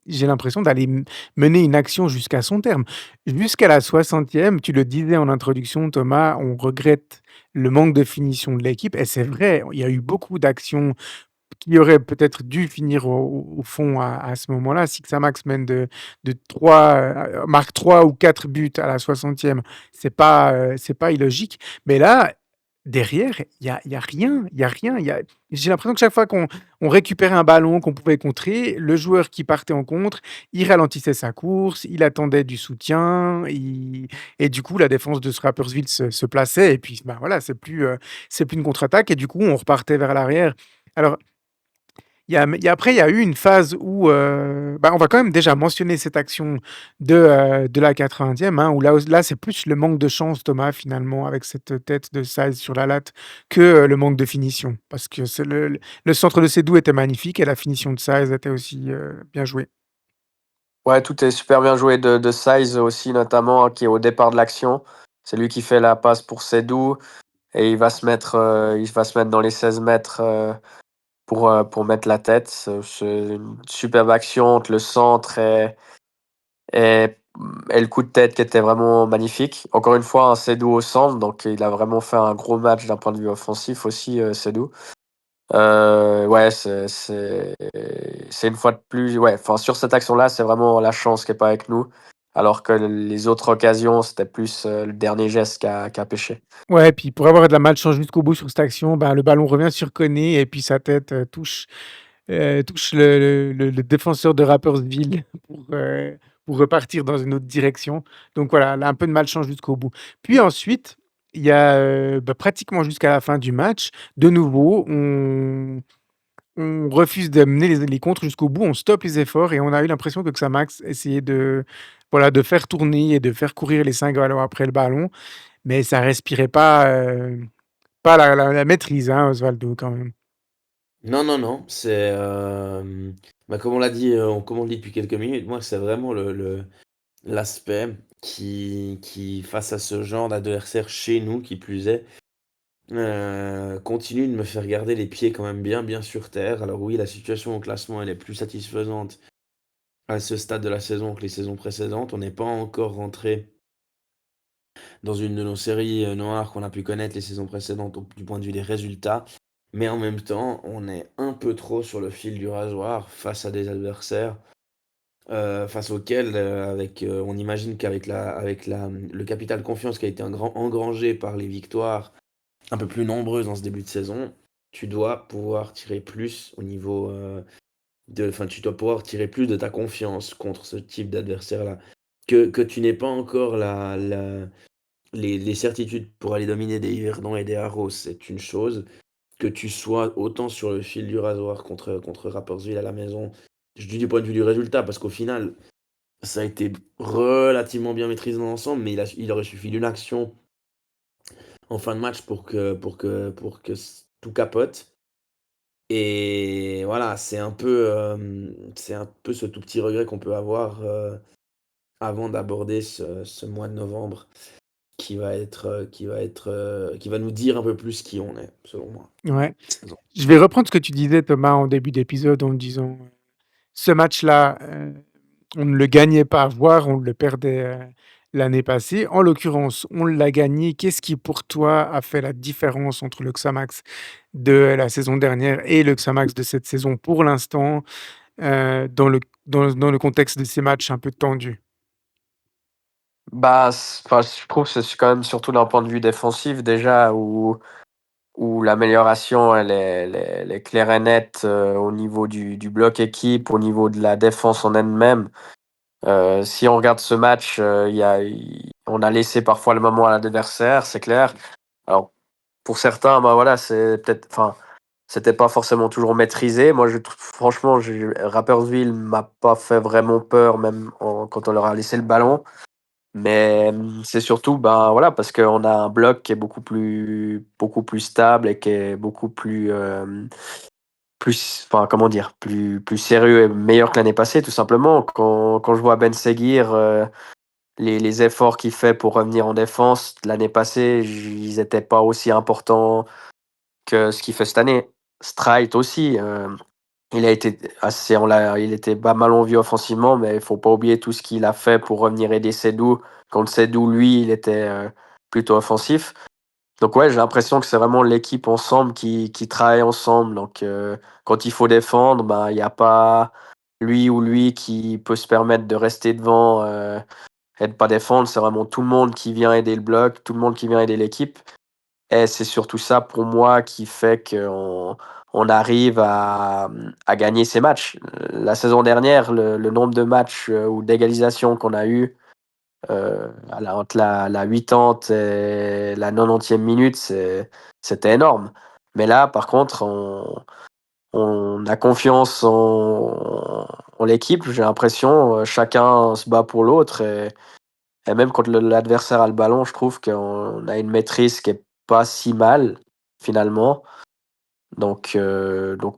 j'ai l'impression d'aller mener une action jusqu'à son terme. Jusqu'à la 60e, tu le disais en introduction, Thomas, on regrette le manque de finition de l'équipe et c'est vrai, il y a eu beaucoup d'actions qui aurait peut-être dû finir au fond à ce moment-là. Si Xamax mène de 3, marque 3 ou 4 buts à la 60e, c'est pas illogique. Mais là, derrière, il y a rien, il y a rien. J'ai l'impression que chaque fois qu'on récupérait un ballon qu'on pouvait contrer, le joueur qui partait en contre, il ralentissait sa course, il attendait du soutien, et du coup, la défense de Rapperswil se plaçait et puis, bah, voilà, c'est plus une contre-attaque et du coup, on repartait vers l'arrière. Alors après, il y a eu une phase où, bah, on va quand même déjà mentionner cette action de la 80e, hein, où là, c'est plus le manque de chance, Thomas, finalement, avec cette tête de Saïs sur la latte, que, le manque de finition. Parce que c'est le centre de Sédou était magnifique et la finition de Saïs était aussi, bien jouée. Ouais, tout est super bien joué de Saïs aussi, notamment, qui est au départ de l'action. C'est lui qui fait la passe pour Sedou, et il va se mettre dans les 16 mètres pour mettre la tête. C'est une superbe action entre le centre et le coup de tête qui était vraiment magnifique. Encore une fois, un Sedou au centre, donc il a vraiment fait un gros match d'un point de vue offensif aussi, Sedou. Ouais, c'est une fois de plus, ouais, enfin, sur cette action-là, c'est vraiment la chance qui est pas avec nous, alors que les autres occasions, c'était plus, le dernier geste qui a pêché. Ouais, puis pour avoir de la malchance jusqu'au bout sur cette action, ben, le ballon revient sur Koné et puis sa tête, touche le défenseur de Rapperswil pour repartir dans une autre direction. Donc voilà, là, un peu de malchance jusqu'au bout. Puis ensuite, il y a, bah, pratiquement jusqu'à la fin du match, de nouveau, on refuse de mener les contres jusqu'au bout, on stoppe les efforts et on a eu l'impression que Xamax essayait de, voilà, de faire tourner et de faire courir les Cingolais après le ballon, mais ça respirait pas la maîtrise, hein, Osvaldo, quand même. Non, non, non, bah, comme on l'a dit, comme on le dit depuis quelques minutes, moi, c'est vraiment l'aspect qui, face à ce genre d'adversaire chez nous, qui plus est, continue de me faire garder les pieds quand même bien, bien sur terre. Alors oui, la situation au classement, elle est plus satisfaisante à ce stade de la saison que les saisons précédentes. On n'est pas encore rentré dans une de nos séries noires qu'on a pu connaître les saisons précédentes du point de vue des résultats. Mais en même temps, on est un peu trop sur le fil du rasoir face à des adversaires face auxquels, on imagine qu'avec le capital confiance qui a été engrangé par les victoires un peu plus nombreuses dans ce début de saison, tu dois pouvoir tirer plus au niveau enfin, tu dois pouvoir tirer plus de ta confiance contre ce type d'adversaire-là. Que tu n'aies pas encore les certitudes pour aller dominer des Yverdon et des Arrows, c'est une chose. Que tu sois autant sur le fil du rasoir contre Rapperswil à la maison, je dis du point de vue du résultat, parce qu'au final, ça a été relativement bien maîtrisé dans l'ensemble, mais il aurait suffi d'une action en fin de match pour que tout capote. Et voilà, c'est un peu ce tout petit regret qu'on peut avoir avant d'aborder ce mois de novembre qui va nous dire un peu plus qui on est, selon moi. Ouais. Je vais reprendre ce que tu disais, Thomas, en début d'épisode, en me disant, ce match-là, on ne le gagnait pas, voire on le perdait, l'année passée. En l'occurrence, on l'a gagné. Qu'est-ce qui, pour toi, a fait la différence entre le Xamax de la saison dernière et le Xamax de cette saison, pour l'instant, dans le contexte de ces matchs un peu tendus? Bah, enfin, je trouve que c'est quand même surtout d'un point de vue défensif déjà où l'amélioration elle est claire et nette, au niveau du bloc équipe, au niveau de la défense en elle-même. Si on regarde ce match, on a laissé parfois le moment à l'adversaire, c'est clair. Alors pour certains, bah, voilà, c'est peut-être enfin, c'était pas forcément toujours maîtrisé. Moi, je trouve franchement, Rapperswil m'a pas fait vraiment peur même quand on leur a laissé le ballon. Mais, c'est surtout, ben, voilà, parce qu'on a un bloc qui est beaucoup plus stable et qui est beaucoup plus, enfin, comment dire? Plus sérieux et meilleur que l'année passée, tout simplement. Quand je vois Ben Seguir, les efforts qu'il fait pour revenir en défense, l'année passée, ils étaient pas aussi importants que ce qu'il fait cette année. Streit aussi, il a été il était pas mal en vue offensivement, mais il faut pas oublier tout ce qu'il a fait pour revenir aider Sedou. Quand Sedou, lui, il était plutôt offensif. Donc ouais, j'ai l'impression que c'est vraiment l'équipe ensemble qui travaille ensemble. Donc quand il faut défendre, ben il y a pas lui ou lui qui peut se permettre de rester devant et de pas défendre. C'est vraiment tout le monde qui vient aider le bloc, tout le monde qui vient aider l'équipe. Et c'est surtout ça pour moi qui fait qu'on arrive à gagner ces matchs. La saison dernière, le nombre de matchs ou d'égalisation qu'on a eu entre la 80 et la 90e minute, c'était énorme. Mais là, par contre, on a confiance en l'équipe, j'ai l'impression. Chacun se bat pour l'autre. Et même quand l'adversaire a le ballon, je trouve qu'on a une maîtrise qui est pas si mal, finalement. Donc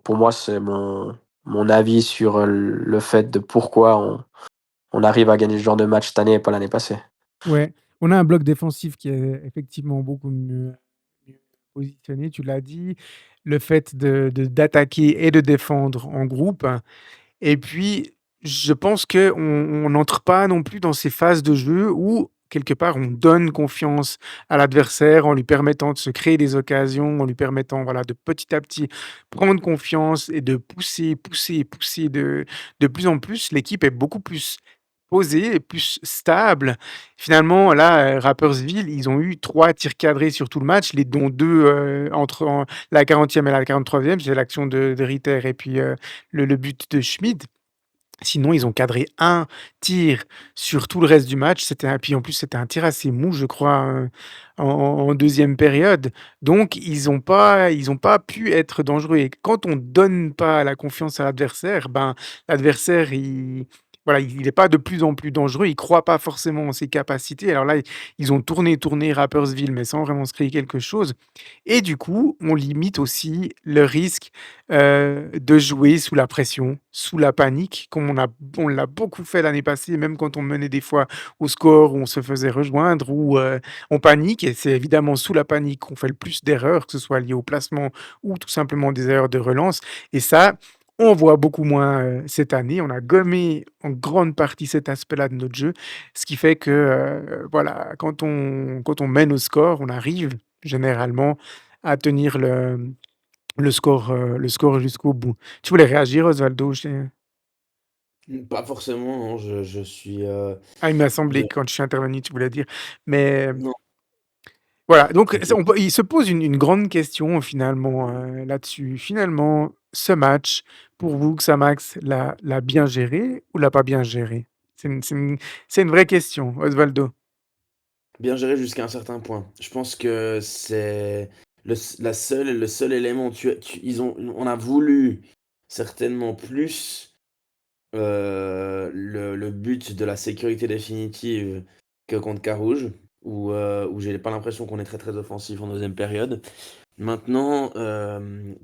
pour moi, c'est mon avis sur le fait de pourquoi on arrive à gagner ce genre de match cette année et pas l'année passée. Ouais, on a un bloc défensif qui est effectivement beaucoup mieux positionner, tu l'as dit, le fait d'attaquer et de défendre en groupe. Et puis, je pense qu'on n'entre pas non plus dans ces phases de jeu où, quelque part, on donne confiance à l'adversaire en lui permettant de se créer des occasions, en lui permettant, voilà, de petit à petit prendre confiance et de pousser, pousser, pousser de plus en plus. L'équipe est beaucoup plus posée et plus stable. Finalement, là, Rapperswil, ils ont eu 3 tirs cadrés sur tout le match, les dont 2 la 40e et la 43e. C'est l'action de Ritter et puis, le but de Schmid. Sinon, ils ont cadré un tir sur tout le reste du match. Puis en plus, c'était un tir assez mou, je crois, en 2e période. Donc ils ont pas pu être dangereux et quand on donne pas la confiance à l'adversaire, ben, l'adversaire, il est pas de plus en plus dangereux, il croit pas forcément en ses capacités. Alors là, ils ont tourné, tourné Rapperswil, mais sans vraiment se créer quelque chose et du coup, on limite aussi le risque, de jouer sous la pression, sous la panique, comme on l'a beaucoup fait l'année passée, même quand on menait des fois au score, où on se faisait rejoindre, ou on panique et c'est évidemment sous la panique qu'on fait le plus d'erreurs, que ce soit lié au placement ou tout simplement des erreurs de relance et ça, on voit beaucoup moins, cette année. On a gommé en grande partie cet aspect-là de notre jeu, ce qui fait que, voilà, quand on mène au score, on arrive généralement à tenir le score jusqu'au bout. Tu voulais réagir, Osvaldo? Pas forcément, non, je suis, Ah, il m'a je semblé que quand je suis intervenu, tu voulais dire. Mais non, voilà, donc je il se pose une grande question finalement là-dessus. Finalement, ce match, pour vous, Xamax, l'a bien géré ou l'a pas bien géré? C'est une vraie question, Osvaldo. bien géré jusqu'à un certain point. Je pense que c'est le seul élément, on a voulu certainement plus, le but de la sécurité définitive que contre Carouge, où j'ai pas l'impression qu'on est très, très offensif en deuxième période. Maintenant,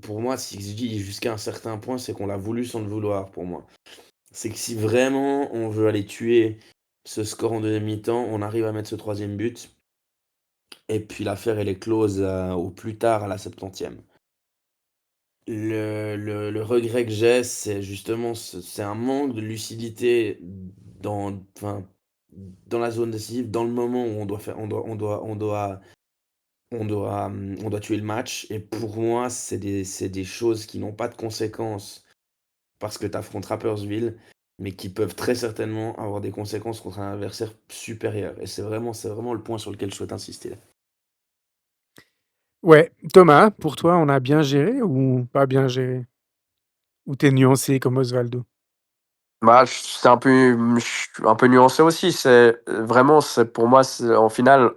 pour moi, si je dis jusqu'à un certain point, c'est qu'on l'a voulu sans le vouloir pour moi. C'est que si vraiment on veut aller tuer ce score en deuxième mi-temps, on arrive à mettre ce troisième but et puis l'affaire elle est close, au plus tard à la 70e. Le regret que j'ai, c'est justement c'est un manque de lucidité dans la zone décisive, dans le moment où on doit tuer le match et pour moi, c'est des choses qui n'ont pas de conséquences parce que tu affrontes Rapperswil, mais qui peuvent très certainement avoir des conséquences contre un adversaire supérieur et c'est vraiment le point sur lequel je souhaite insister. Ouais, Thomas, pour toi, on a bien géré ou pas bien géré? Ou t'es nuancé comme Osvaldo? Bah, je suis un peu nuancé aussi. Vraiment, pour moi, en finale,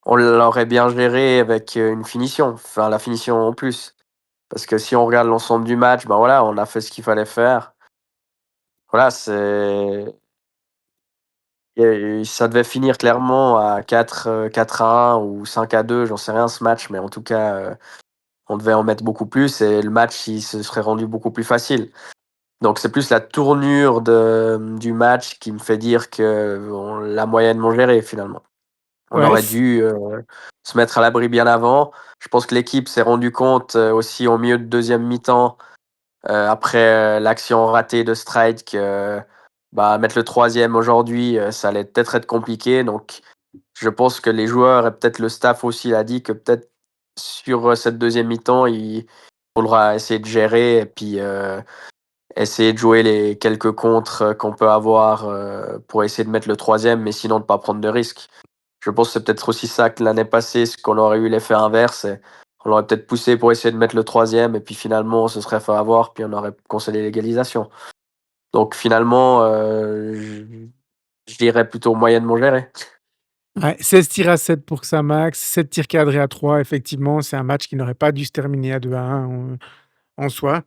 on l'aurait bien géré avec une finition, enfin la finition en plus. Parce que si on regarde l'ensemble du match, ben voilà, on a fait ce qu'il fallait faire. Voilà, ça devait finir clairement à 4-1 ou 5-2, j'en sais rien ce match, mais en tout cas, on devait en mettre beaucoup plus et le match, il se serait rendu beaucoup plus facile. Donc c'est plus la tournure du match qui me fait dire que on l'a moyennement géré finalement. On Ouais, aurait dû se mettre à l'abri bien avant. Je pense que l'équipe s'est rendu compte aussi au milieu de deuxième mi-temps, après l'action ratée de Stride, que bah, mettre le troisième aujourd'hui, ça allait peut-être être compliqué. Donc je pense que les joueurs et peut-être le staff aussi l'a dit que peut-être sur cette deuxième mi-temps, il faudra essayer de gérer et puis essayer de jouer les quelques contres qu'on peut avoir pour essayer de mettre le troisième, mais sinon de pas prendre de risques. Je pense que c'est peut-être aussi ça que l'année passée, ce qu'on aurait eu l'effet inverse. On aurait peut-être poussé pour essayer de mettre le troisième, et puis finalement, on se serait fait avoir, puis on aurait concédé l'égalisation. Donc finalement, je dirais plutôt moyennement géré. ouais, 16 tirs à 7 pour Xamax, 7 tirs cadrés à 3. Effectivement, c'est un match qui n'aurait pas dû se terminer à 2-1 en soi.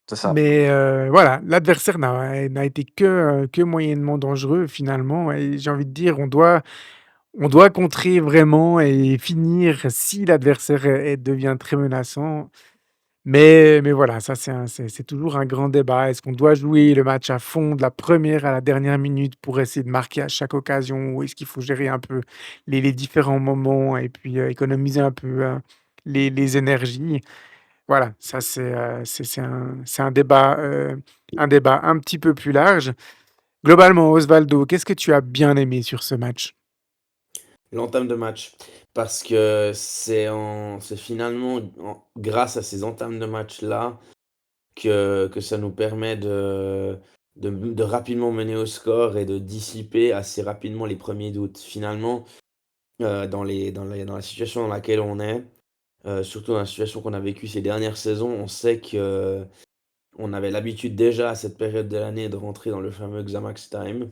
C'est ça. Mais voilà, l'adversaire n'a été que moyennement dangereux finalement et j'ai envie de dire, on doit contrer vraiment et finir si l'adversaire devient très menaçant. Mais voilà, ça c'est toujours un grand débat. Est-ce qu'on doit jouer le match à fond, de la première à la dernière minute pour essayer de marquer à chaque occasion? Ou est-ce qu'il faut gérer un peu les différents moments et puis, économiser un peu, hein? les énergies. Voilà, ça c'est un débat un petit peu plus large. Globalement, Osvaldo, qu'est-ce que tu as bien aimé sur ce match? L'entame de match. Parce que c'est finalement grâce à ces entames de match-là que ça nous permet de rapidement mener au score et de dissiper assez rapidement les premiers doutes. Finalement, dans la situation dans laquelle on est, surtout dans la situation qu'on a vécue ces dernières saisons, on sait que on avait l'habitude déjà à cette période de l'année de rentrer dans le fameux Xamax Time,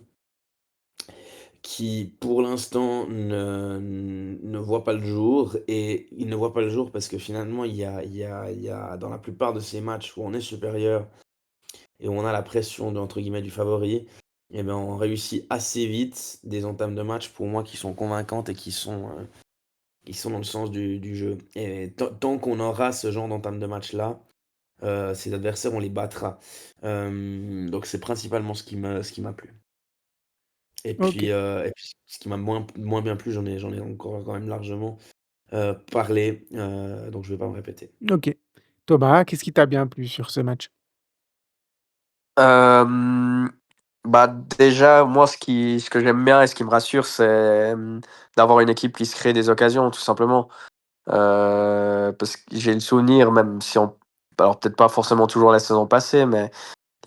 qui pour l'instant ne voit pas le jour. Et il ne voit pas le jour parce que finalement il y a dans la plupart de ces matchs où on est supérieur et où on a la pression de, entre guillemets, du favori, et ben on réussit assez vite des entames de match pour moi qui sont convaincantes et qui sont dans le sens du jeu. Et tant qu'on aura ce genre d'entame de match-là, ces adversaires, on les battra. Donc c'est principalement ce qui m'a plu. OK, Et puis ce qui m'a moins bien plu, j'en ai encore quand même largement parlé, donc je vais pas me répéter. OK. Thomas, qu'est-ce qui t'a bien plu sur ce match? Hem, Bah, déjà, moi, ce que j'aime bien et ce qui me rassure, c'est, d'avoir une équipe qui se crée des occasions, tout simplement. Parce que j'ai le souvenir, même si on alors peut-être pas forcément toujours la saison passée, mais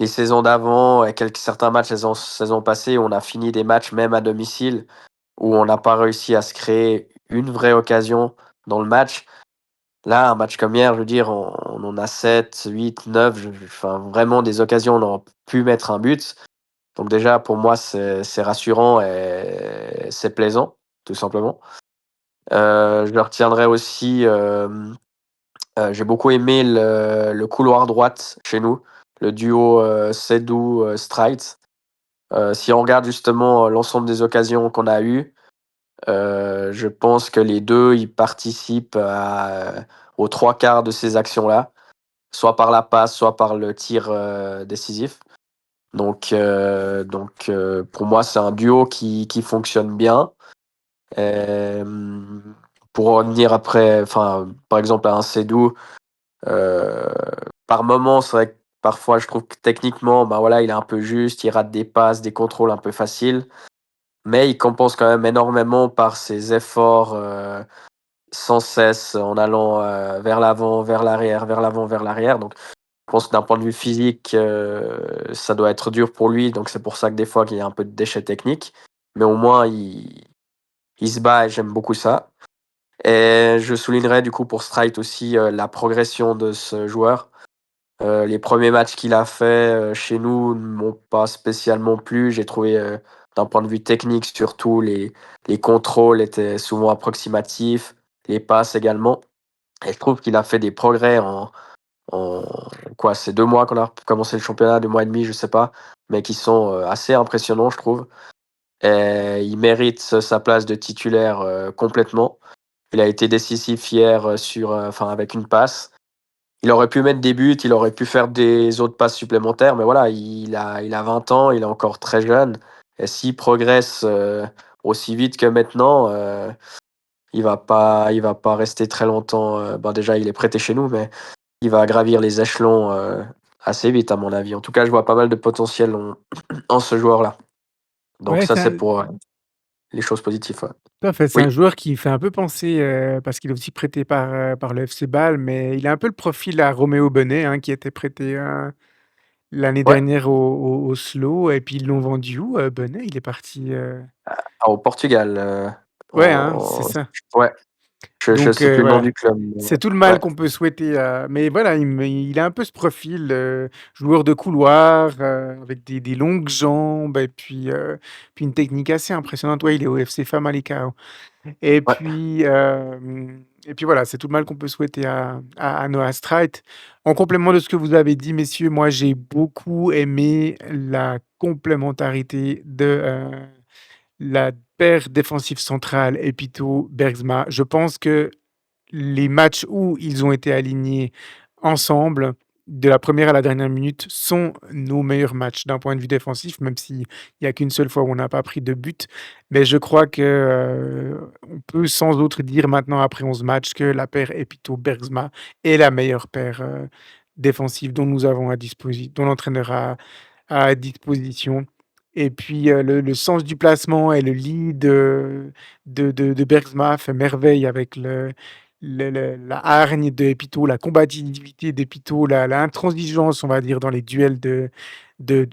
les saisons d'avant et certains matchs saison passée, on a fini des matchs même à domicile, où on n'a pas réussi à se créer une vraie occasion dans le match. Là, un match comme hier, je veux dire, on en a 7, 8, 9, enfin vraiment des occasions, où on aurait pu mettre un but. Donc déjà, pour moi, c'est rassurant et c'est plaisant, tout simplement. Je retiendrai aussi, j'ai beaucoup aimé le couloir droite chez nous, le duo, Seydoux, Streit. Si on regarde justement l'ensemble des occasions qu'on a eues, je pense que les 2 ils participent aux 3/4 de ces actions-là, soit par la passe, soit par le tir, décisif. Pour moi, c'est un duo qui fonctionne bien. Hem, pour revenir après, enfin, par exemple à un Seydoux, heu, par moments, c'est vrai que parfois je trouve que techniquement, bah, voilà, il est un peu juste, il rate des passes, des contrôles un peu faciles, mais il compense quand même énormément par ses efforts, sans cesse en allant, vers l'avant, vers l'arrière, vers l'avant, vers l'arrière. Donc je pense que d'un point de vue physique, ça doit être dur pour lui, donc c'est pour ça que des fois qu'il y a un peu de déchets techniques, mais au moins il se bat et j'aime beaucoup ça. Et je soulignerais du coup pour Streit aussi, la progression de ce joueur. Les premiers matchs qu'il a fait, chez nous ne m'ont pas spécialement plu. J'ai trouvé, d'un point de vue technique surtout, les contrôles étaient souvent approximatifs, les passes également, et je trouve qu'il a fait des progrès en quoi? C'est 2 mois qu'on a commencé le championnat, 2 mois et demi, je sais pas, mais qui sont, assez impressionnants, je trouve. Et il mérite sa place de titulaire, complètement. Il a été décisif hier, enfin avec une passe. Il aurait pu mettre des buts, il aurait pu faire des autres passes supplémentaires, mais voilà, il a 20 ans, il est encore très jeune, et s'il progresse, aussi vite que maintenant, il va pas rester très longtemps, ben, déjà il est prêté chez nous, mais il va gravir les échelons, assez vite à mon avis. En tout cas, je vois pas mal de potentiel en ce joueur-là. Donc Ouais, ça, c'est pour, les choses positives, ouais. tout à fait, c'est un Oui, joueur qui fait un peu penser, parce qu'il est aussi prêté par le FC Bâle, mais il a un peu le profil à Roméo Bonnet, hein, qui était prêté, l'année ouais, dernière au Slow et puis ils l'ont vendu où, Bonnet? Il est parti, au Portugal, ouais, hein, c'est en ça. ouais, je Donc sais plus le nom voilà, du club, c'est mais tout le mal ouais, qu'on peut souhaiter à mais voilà, il a un peu ce profil, joueur de couloir, avec des longues jambes et puis une technique assez impressionnante. Ouais, il est au FC Famalicão et ouais. puis, voilà, c'est tout le mal qu'on peut souhaiter à Noah Streit. En complément de ce que vous avez dit, messieurs, moi, j'ai beaucoup aimé la complémentarité de, la paire défensive centrale Epito-Bergsma. Je pense que les matchs où ils ont été alignés ensemble, de la première à la dernière minute sont nos meilleurs matchs d'un point de vue défensif, même s'il y a qu'une seule fois où on n'a pas pris de but. Mais je crois que, on peut sans doute dire maintenant après 11 matchs que la paire Epito-Bergsma est la meilleure paire, défensive dont nous avons dont l'entraîneur a à disposition. Et puis, le sens du placement et le lead, de Bergsma fait merveille avec la hargne de Epito, la combativité d'Epito, l'intransigeance, on va dire, dans les duels de de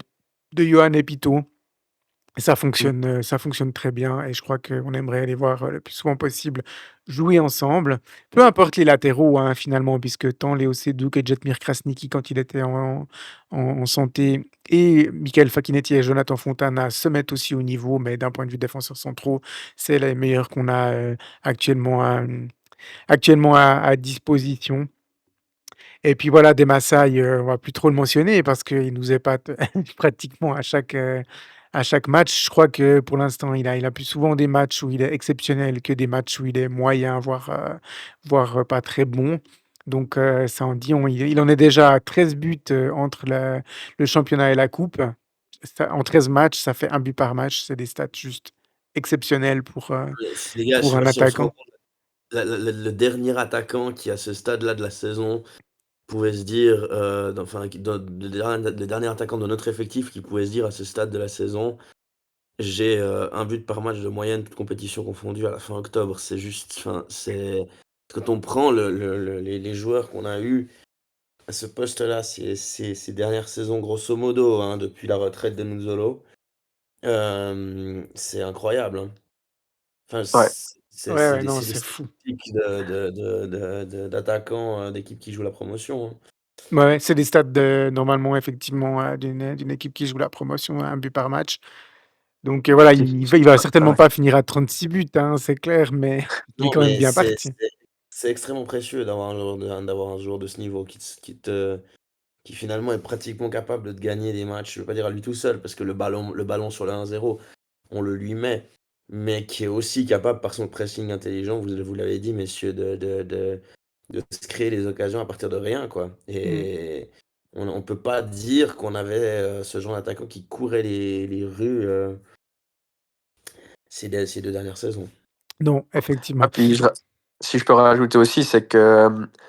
Yoann Epito. Mmh. Ça fonctionne très bien et je crois qu'on aimerait les voir, le plus souvent possible jouer ensemble. Peu importe les latéraux, hein, finalement, puisque tant Leo Seduk et Jetmir Krasniqi quand il était en santé et Michael Fakinetti et Jonathan Fontana se mettent aussi au niveau, mais d'un point de vue défenseurs centraux, c'est les meilleurs qu'on a, actuellement à disposition. Et puis voilà, des Maasai, on va plus trop le mentionner parce qu'il nous épate pratiquement à chaque match. Je crois que pour l'instant, il a plus souvent des matchs où il est exceptionnel que des matchs où il est moyen, voire pas très bon. Donc ça en dit on. Il en est déjà à 13 buts, entre le championnat et la coupe. Ça en 13 matchs, ça fait un but par match. C'est des stats juste exceptionnelles Les gars, je pour sais un pas si on se rend attaquant. compte, le dernier attaquant qui, à ce stade-là de la saison, pouvait se dire, enfin, le dernier attaquant de notre effectif qui pouvait se dire à ce stade de la saison: «J'ai, 1 but par match de moyenne, toutes compétitions confondues à la fin octobre». C'est juste, enfin, c'est quand on prend les joueurs qu'on a eus à ce poste-là ces dernières saisons, grosso modo, hein, depuis la retraite de Nuzzolo, c'est incroyable, hein. Enfin, Ouais, Ouais, ouais, non, c'est des c'est fou. statistiques d'attaquants, d'équipes qui jouent la promotion, hein. Ouais, ouais, c'est des stats de normalement effectivement, d'une équipe qui joue la promotion, un but par match. Donc voilà, il va certainement ouais. pas finir à 36 buts, hein, c'est clair, mais il est Non, quand même mais bien parti. c'est extrêmement précieux d'avoir un joueur de ce niveau qui finalement est pratiquement capable de te gagner des matchs. Je veux pas dire à lui tout seul, parce que le ballon sur le 1-0, on le lui met, mais qui est aussi capable par son pressing intelligent, vous l'avez dit messieurs, de se créer des occasions à partir de rien, quoi. Mmh. Et on peut pas dire qu'on avait, ce genre d'attaquant qui courait les rues, ces 2 dernières saisons. Non, Ah effectivement. puis si je peux rajouter aussi, c'est que,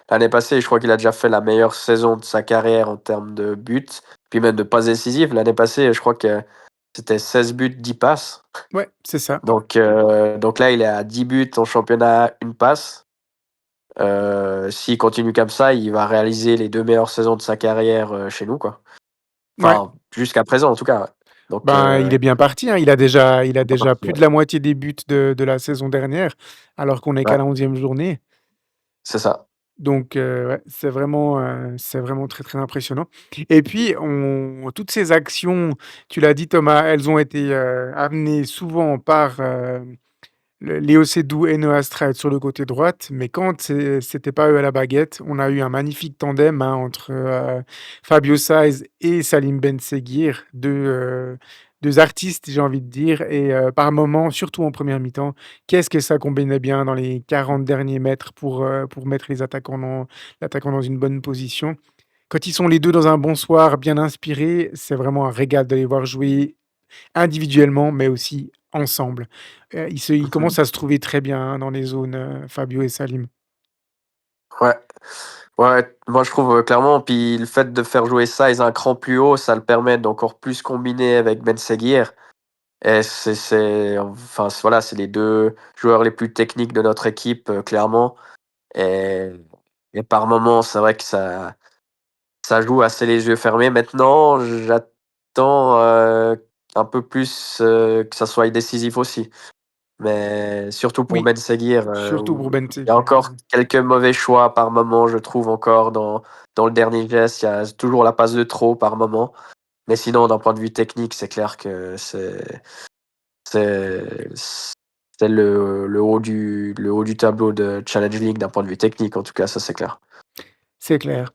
l'année passée, je crois qu'il a déjà fait la meilleure saison de sa carrière en termes de buts, puis même de passes décisives. L'année passée, je crois que c'était 16 buts, 10 passes. Ouais, c'est ça. Donc là, il est à 10 buts en championnat, 1 passe. S'il continue comme ça, il va réaliser les 2 meilleures saisons de sa carrière, chez nous, quoi. Ouais, Enfin, jusqu'à présent, en tout cas, ouais. Donc ben, il est bien parti, hein. Il a c'est déjà parti, plus ouais. de la moitié des buts de la saison dernière, alors qu'on est qu'à Ouais, la 11e journée. c'est ça. Donc ouais, c'est vraiment très, très impressionnant et puis toutes ces actions, tu l'as dit Thomas, elles ont été, amenées souvent par, Léo Seydoux et Noah Strait sur le côté droite, mais quand c'était pas eux à la baguette, on a eu un magnifique tandem, hein, entre, Fabio Saiz et Salim Benseghir, 2 artistes, j'ai envie de dire et par moments, surtout en première mi-temps, qu'est-ce que ça combinait bien dans les 40 derniers mètres pour mettre l'attaquant dans une bonne position. Quand ils sont les 2 dans un bon soir, bien inspirés, c'est vraiment un régal de les voir jouer individuellement, mais aussi ensemble. Ils Mmh. commencent à se trouver très bien, hein, dans les zones, Fabio et Salim. Ouais. Ouais, moi je trouve, clairement, puis le fait de faire jouer Saiz un cran plus haut, ça le permet d'encore plus combiner avec Ben Seguir et voilà, c'est les 2 joueurs les plus techniques de notre équipe, clairement et par moments, c'est vrai que ça joue assez les yeux fermés. Maintenant, j'attends, un peu plus, que ça soit décisif aussi. Mais surtout pour Oui, Ben Seguir, surtout où pour Ben il y a Seghir, encore quelques mauvais choix par moment, je trouve encore dans le dernier geste. Il y a toujours la passe de trop par moment. Mais sinon, d'un point de vue technique, c'est clair que c'est c'est le haut du tableau de Challenge League d'un point de vue technique, en tout cas, ça c'est clair. c'est clair.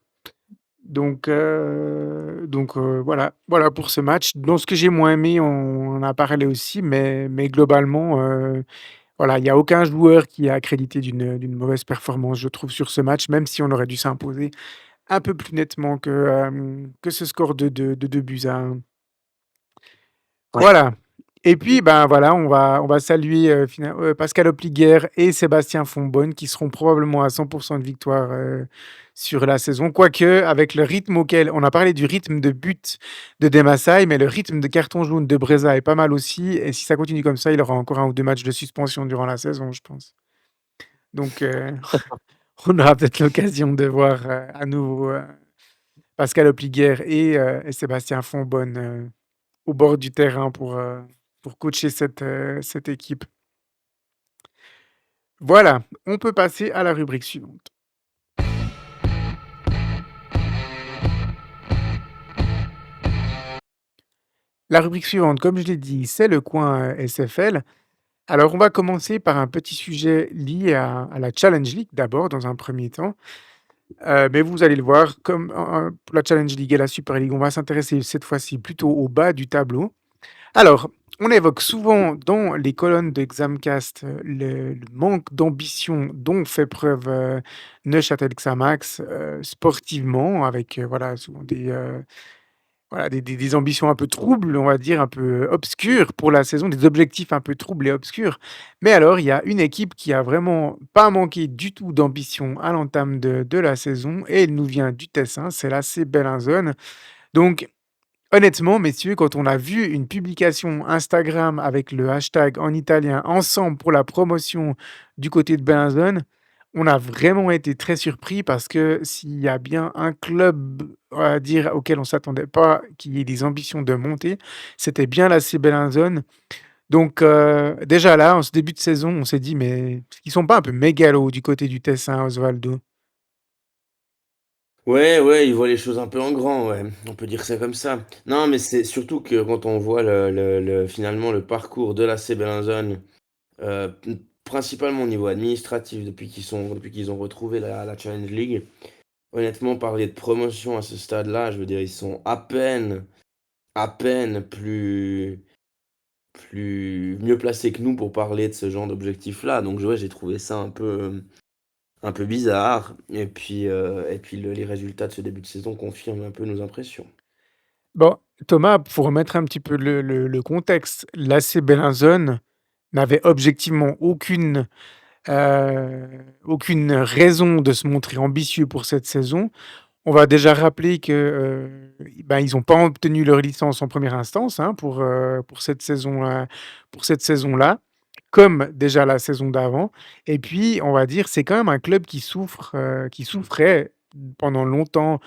Donc voilà pour ce match. Dans ce que j'ai moins aimé, on en a parlé aussi, mais globalement, voilà, il y a aucun joueur qui est accrédité d'une mauvaise performance, je trouve, sur ce match, même si on aurait dû s'imposer. un peu plus nettement que ce score de 2 buts à 1. Ouais. Voilà. Et puis, ben, voilà, on va saluer, Pascal Opliguer et Sébastien Fonbonne qui seront probablement à 100 de victoire, sur la saison. Quoique, avec le rythme auquel on a parlé du rythme de but de Demassay, mais le rythme de carton jaune de Breza est pas mal aussi et si ça continue comme ça, il aura encore 1 ou 2 matchs de suspension durant la saison, je pense. Donc, on aura peut-être l'occasion de voir, à nouveau, Pascal Opliguer et Sébastien Fonbonne, au bord du terrain pour coacher cette équipe. Voilà, on peut passer à la rubrique suivante. La rubrique suivante, comme je l'ai dit, c'est le coin SFL. Alors, on va commencer par un petit sujet lié à la Challenge League d'abord, dans un premier temps. Mais vous allez le voir, comme pour la Challenge League et la Super League, on va s'intéresser cette fois-ci plutôt au bas du tableau. Alors, on évoque souvent dans les colonnes de Xamcast le manque d'ambition dont fait preuve Neuchâtel Xamax sportivement, avec voilà, souvent voilà, des ambitions un peu troubles, on va dire, un peu obscures pour la saison, des objectifs un peu troubles et obscurs. Mais alors, il y a une équipe qui a vraiment pas manqué du tout d'ambition à l'entame de la saison, et elle nous vient du Tessin, c'est l'AC Bellinzone. Donc, honnêtement, messieurs, quand on a vu une publication Instagram avec le hashtag en italien «Ensemble pour la promotion» du côté de Bellinzone, on a vraiment été très surpris parce que s'il y a bien un club, on va dire, auquel on s'attendait pas qu'il y ait des ambitions de monter, c'était bien l'AC Bellinzone. Donc déjà là, en ce début de saison, on s'est dit: «Mais est-ce qu'ils sont pas un peu mégalos du côté du Tessin, Osvaldo?» Ouais, ouais, ils voient les choses un peu en grand, ouais, on peut dire ça comme ça. Non, mais c'est surtout que quand on voit finalement le parcours de l'AC Bellinzone, principalement au niveau administratif depuis qu'ils ont retrouvé la Challenge League, honnêtement, parler de promotion à ce stade-là, je veux dire, ils sont à peine plus mieux placés que nous pour parler de ce genre d'objectif-là. Donc ouais, j'ai trouvé ça un peu bizarre et puis les résultats de ce début de saison confirment un peu nos impressions. Bon, Thomas, pour remettre un petit peu le contexte, l'AC Bellinzone n'avait objectivement aucune raison de se montrer ambitieux pour cette saison. On va déjà rappeler que, ben, ils n'ont pas obtenu leur licence en première instance, hein, pour cette saison-là, comme déjà la saison d'avant et puis on va dire, c'est quand même un club qui souffrait pendant longtemps,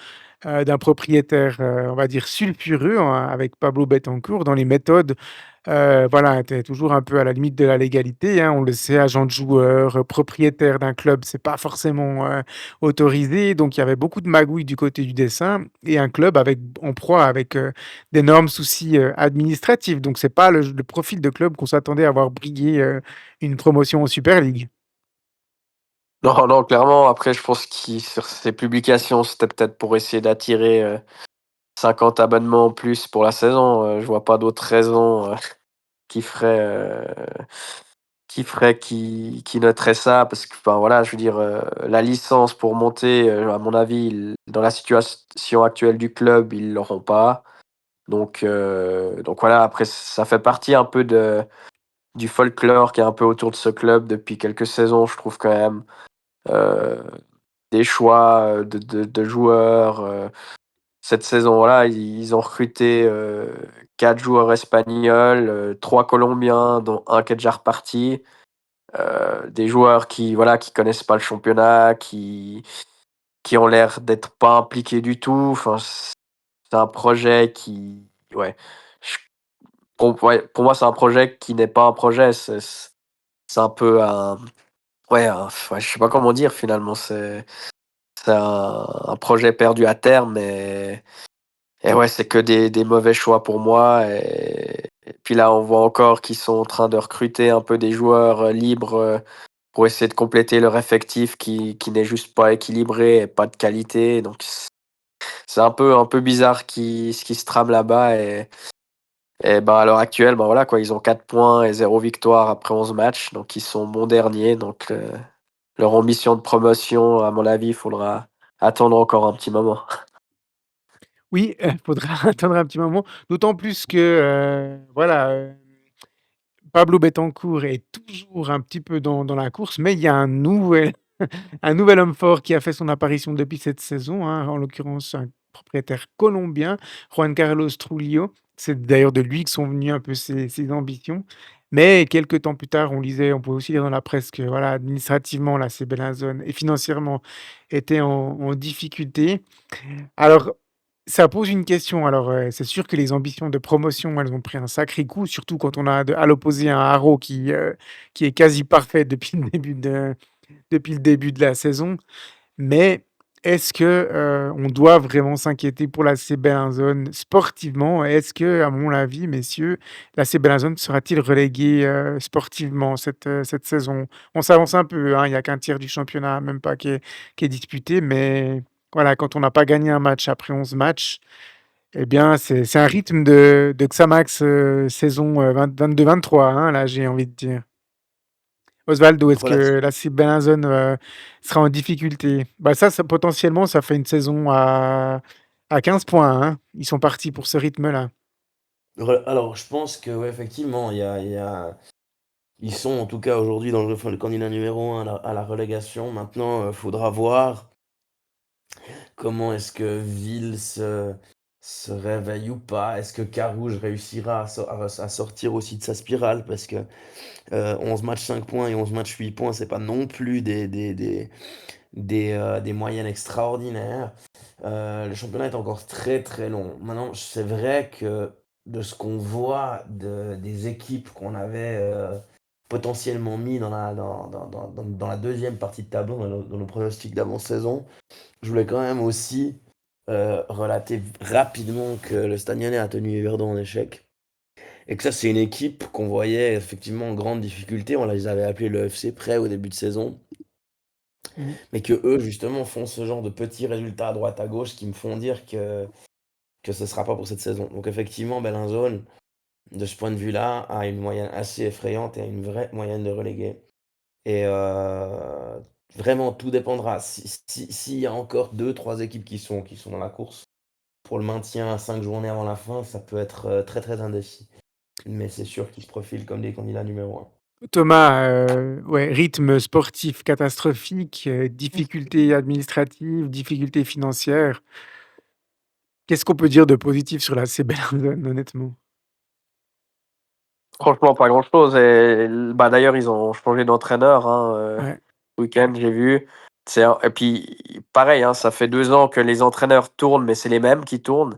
d'un propriétaire, on va dire sulfureux, hein, avec Pablo Betancur dans les méthodes. Voilà, tu es toujours un peu à la limite de la légalité, hein. On le sait, agent de joueur, propriétaire d'un club, c'est pas forcément, autorisé. Donc il y avait beaucoup de magouilles du côté du dessin et un club en proie avec, d'énormes soucis, administratifs. Donc c'est pas le profil de club qu'on s'attendait à voir briller, une promotion en Super League. Non, non, clairement, après, je pense qu'il sur ces publications, c'était peut-être pour essayer d'attirer 50 abonnements en plus pour la saison. Je vois pas d'autres raisons qui feraient, qui noteraient ça. Parce que, enfin, voilà, je veux dire, la licence pour monter, à mon avis, dans la situation actuelle du club, ils l'auront pas. Donc voilà, après, ça fait partie un peu du folklore qui est un peu autour de ce club depuis quelques saisons, je trouve quand même. Euh, des choix de joueurs. Cette saison-là, ils ont recruté 4 joueurs espagnols, 3 Colombiens, dont un qui est déjà reparti. Des joueurs qui voilà qui connaissent pas le championnat, qui ont l'air d'être pas impliqués du tout. Enfin, c'est un projet qui ouais, je- pour moi c'est un projet qui n'est pas un projet. C'est un peu un ouais, je sais pas comment dire finalement. C'est un projet perdu à terme et ouais, c'est que des mauvais choix pour moi. Et puis là, on voit encore qu'ils sont en train de recruter un peu des joueurs libres pour essayer de compléter leur effectif qui n'est juste pas équilibré et pas de qualité. Donc c'est un peu bizarre ce qui se trame là-bas. Et ben, à l'heure actuelle, ben voilà, quoi, ils ont 4 points et 0 victoire après 11 matchs. Donc ils sont bons derniers. Donc leur ambition de promotion, à mon avis, attendre encore un petit moment. Oui, faudra attendre un petit moment, d'autant plus que, voilà, Pablo Betancur est toujours un petit peu dans la course, mais il y a un nouvel un nouvel homme fort qui a fait son apparition depuis cette saison, hein, en l'occurrence un propriétaire colombien, Juan Carlos Trujillo. C'est d'ailleurs de lui que sont venues un peu ces ambitions. Mais quelques temps plus tard, on pouvait aussi lire dans la presse que voilà, administrativement, la CB Zone et financièrement était en difficulté. Alors, ça pose une question. Alors, c'est sûr que les ambitions de promotion, elles ont pris un sacré coup, surtout quand on a à l'opposé un Haro qui est quasi parfait depuis le début de la saison. Mais est-ce que, on doit vraiment s'inquiéter pour la l'AC Bellinzone sportivement? Est-ce que, à mon avis, messieurs, la l'AC Bellinzone sera-t-il relégué, sportivement cette saison? On s'avance un peu, hein, il y a qu'un tiers du championnat, même pas qui est disputé, mais voilà, quand on n'a pas gagné un match après 11 matchs, eh bien, c'est un rythme de Xamax, saison, 22-23, hein, là, j'ai envie de dire. Osvaldo, est-ce Relati que la C Bellinzone, sera en difficulté? Bah, ça potentiellement, ça fait une saison à 15 points, hein. Ils sont partis pour ce rythme-là. alors je pense que ouais, effectivement, ils sont en tout cas aujourd'hui dans le candidat numéro 1 à la relégation. Maintenant, faudra voir comment est-ce que Ville se réveille ou pas. Est-ce que Carouge réussira à sortir aussi de sa spirale? Parce que 11 matchs 5 points et 11 matchs 8 points, c'est pas non plus des moyennes extraordinaires. Le championnat est encore très très long. Maintenant, c'est vrai que de ce qu'on voit des équipes qu'on avait potentiellement mis dans la deuxième partie de tableau, dans nos pronostics d'avant-saison, je voulais quand même aussi relater rapidement que le Stade Rennais a tenu Yverdon en échec. Et que ça, c'est une équipe qu'on voyait effectivement en grande difficulté. On les avait appelés le FC prêt au début de saison. Mmh. Mais que eux, justement, font ce genre de petits résultats à droite à gauche qui me font dire que ce ne sera pas pour cette saison. Donc effectivement, Bellinzone, de ce point de vue-là, a une moyenne assez effrayante et a une vraie moyenne de relégués. Et vraiment, tout dépendra. S'il y a encore deux, trois équipes qui sont dans la course pour le maintien à 5 journées avant la fin, ça peut être très très indécis. Mais c'est sûr qu'ils se profilent comme des candidats numéro un. Thomas, ouais, rythme sportif catastrophique, difficultés administratives, difficultés financières. Qu'est-ce qu'on peut dire de positif sur la C Bellinzone, honnêtement? Franchement, pas grand-chose et bah, d'ailleurs, ils ont changé d'entraîneur, hein, Ouais, ce week-end, j'ai vu. Et puis pareil, hein, ça fait 2 ans que les entraîneurs tournent, mais c'est les mêmes qui tournent.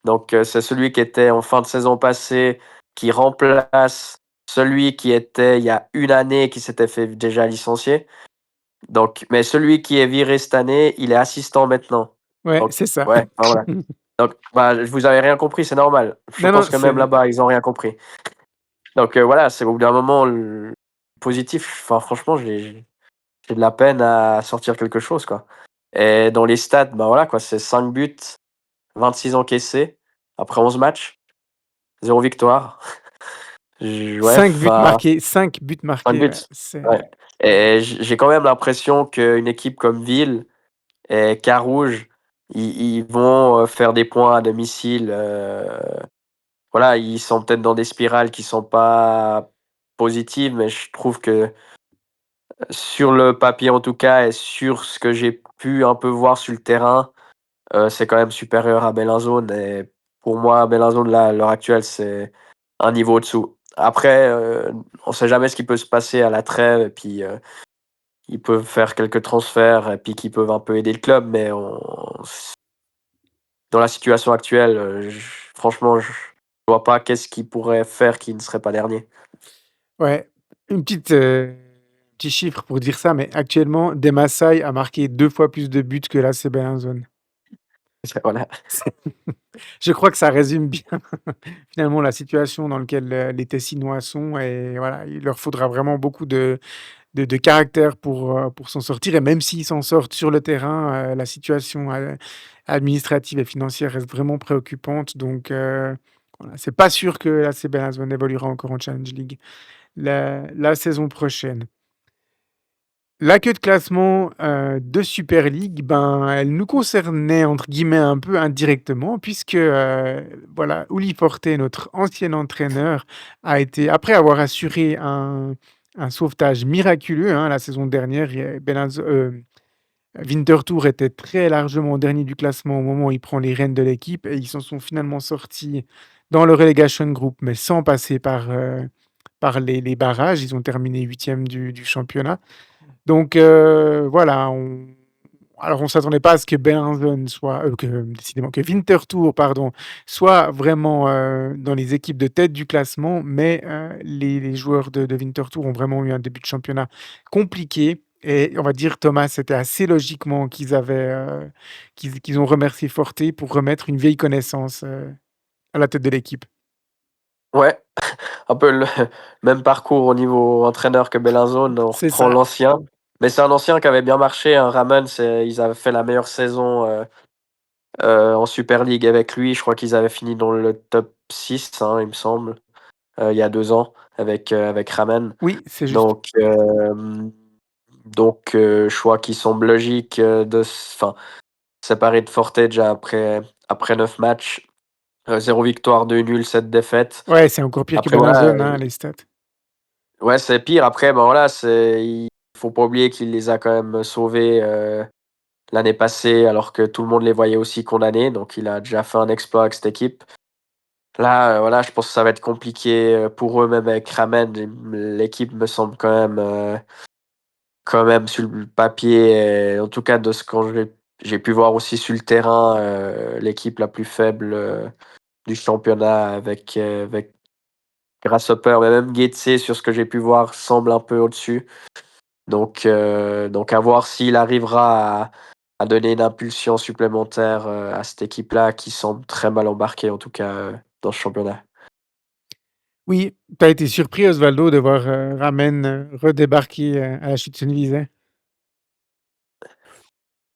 Donc, c'est celui qui était en fin de saison passée qui remplace celui qui était il y a une année, qui s'était fait déjà licencier. Donc mais celui qui est viré cette année, il est assistant maintenant. ouais, Donc c'est ça. ouais, bah, voilà. Donc bah, vous avez rien compris, c'est normal. Je Non, pense non, que même c'est là-bas, ils ont rien compris. Donc voilà, c'est au bout d'un moment, le positif, enfin franchement, j'ai de la peine à sortir quelque chose, quoi. Et dans les stats, bah, voilà, quoi, c'est 5 buts, 26 encaissés après 11 matchs, 0 victoire. Ouais, 5 buts enfin, marqués, 5 buts 5 marqués, buts, ouais, ouais. c'est Et j'ai quand même l'impression qu'une équipe comme Ville et Carouge, ils vont faire des points à domicile. Voilà, ils sont peut-être dans des spirales qui sont pas positives, mais je trouve que sur le papier en tout cas et sur ce que j'ai pu un peu voir sur le terrain, c'est quand même supérieur à Bellinzone et pour moi, Bellinzone là, à l'heure actuelle, c'est un niveau au-dessous. Après, on sait jamais ce qui peut se passer à la trêve et puis, ils peuvent faire quelques transferts et puis qui peuvent un peu aider le club, mais dans la situation actuelle, franchement, je vois pas qu'est-ce qu'ils pourraient faire qui ne serait pas dernier. ouais, une petite, petit chiffre pour dire ça, mais actuellement, Demassai a marqué 2 fois plus de buts que l'AC Bellinzone. Voilà. C'est je crois que ça résume bien finalement la situation dans lequel, les Tessinois sont et voilà, il leur faudra vraiment beaucoup de caractère pour s'en sortir et même s'ils s'en sortent sur le terrain, la situation, administrative et financière reste vraiment préoccupante donc voilà, c'est pas sûr que l'AC Bellinzone évoluera encore en Challenge League la saison prochaine. la queue de classement, de Super League, ben, elle nous concernait entre guillemets un peu indirectement puisque, voilà, Uli Forte, notre ancien entraîneur, a été après avoir assuré un sauvetage miraculeux, hein, la saison dernière, Winterthur était très largement dernier du classement au moment où il prend les rênes de l'équipe et ils s'en sont finalement sortis dans le relegation group, mais sans passer par les barrages. Ils ont terminé 8e du championnat. Donc voilà, on s'attendait pas à ce que Belenzen soit décidément que Winterthur pardon, soit vraiment, dans les équipes de tête du classement, mais les joueurs de Winterthur ont vraiment eu un début de championnat compliqué et on va dire, Thomas, c'était assez logiquement qu'ils ont remercié Forte pour remettre une vieille connaissance, à la tête de l'équipe. Ouais, un peu le même parcours au niveau entraîneur que Bellinzone. On C'est reprend ça. l'ancien, mais c'est un ancien qui avait bien marché, hein, Ramen, ils avaient fait la meilleure saison, en Super League avec lui. Je crois qu'ils avaient fini dans le top 6, hein, il me semble, il y a 2 ans avec Ramen. Oui, c'est juste. Donc choix qui semble logique, séparé de Forte déjà après 9 matchs, 0 victoire, 2 nuls, 7 défaites. Ouais, c'est encore pire que Après voilà, Belenzen, hein, les stats. ouais, c'est pire. Après, ben, voilà, il faut pas oublier qu'il les a quand même sauvés, l'année passée, alors que tout le monde les voyait aussi condamnés, donc il a déjà fait un exploit avec cette équipe. Là, voilà, je pense que ça va être compliqué, pour eux, même avec Ramen. L'équipe me semble quand même sur le papier, en tout cas de ce que j'ai pu voir aussi sur le terrain, l'équipe la plus faible, du championnat avec Grasshopper, mais même Getse, sur ce que j'ai pu voir, semble un peu au-dessus. Donc à voir s'il arrivera à donner une impulsion supplémentaire, à cette équipe-là qui semble très mal embarquée, en tout cas, dans ce championnat. Oui, tu as été surpris, Osvaldo, de voir, Ramen, redébarquer, à la Schützenwiese?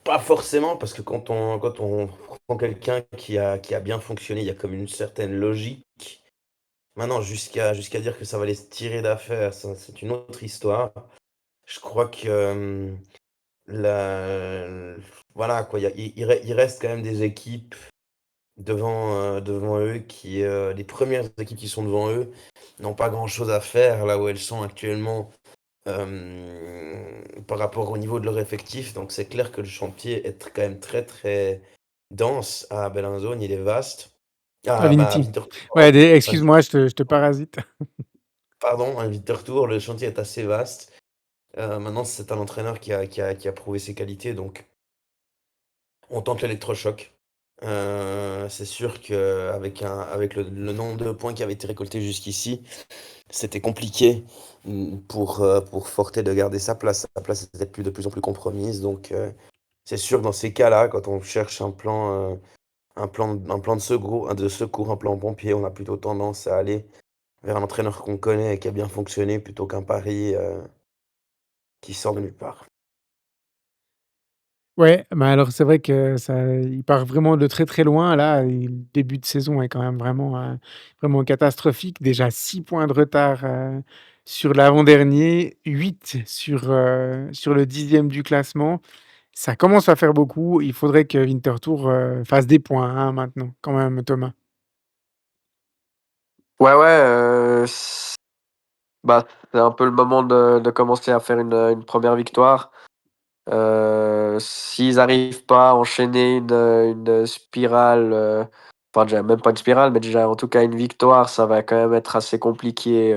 Pas forcément, parce que quand on prend quelqu'un qui a bien fonctionné, il y a comme une certaine logique. Maintenant, jusqu'à dire que ça va les tirer d'affaire, ça, c'est une autre histoire. Je crois que la, voilà quoi, il reste quand même des équipes devant eux les premières équipes qui sont devant eux n'ont pas grand-chose à faire là où elles sont actuellement par rapport au niveau de leur effectif. Donc c'est clair que le chantier est quand même très très dense à Bellinzone, il est vaste. À À Vinity. Winterthur, Ouais, dé pardon. excuse-moi, je te parasite. Pardon, à Winterthur, le chantier est assez vaste. Maintenant, c'est un entraîneur qui a prouvé ses qualités, donc on tente l'électrochoc. C'est sûr qu'avec le nombre de points qui avaient été récoltés jusqu'ici, c'était compliqué pour Forte de garder sa place. Sa place était de plus en plus compromise. Donc, c'est sûr que dans ces cas-là, quand on cherche un plan de secours, un plan pompier, on a plutôt tendance à aller vers un entraîneur qu'on connaît et qui a bien fonctionné plutôt qu'un pari qui sort de nulle part. Ouais, bah, alors c'est vrai que ça il part vraiment de très, très loin là et le début de saison est quand même vraiment catastrophique. Déjà 6 points de retard, sur l'avant-dernier, 8 sur le 10e du classement. Ça commence à faire beaucoup. Il faudrait que Winterthur, fasse des points, hein, maintenant, quand même, Thomas. Ouais, ouais, bah, c'est un peu le moment de commencer à faire une 1re victoire. S'ils arrivent pas à enchaîner une spirale, enfin déjà même pas une spirale, mais déjà en tout cas une victoire, ça va quand même être assez compliqué,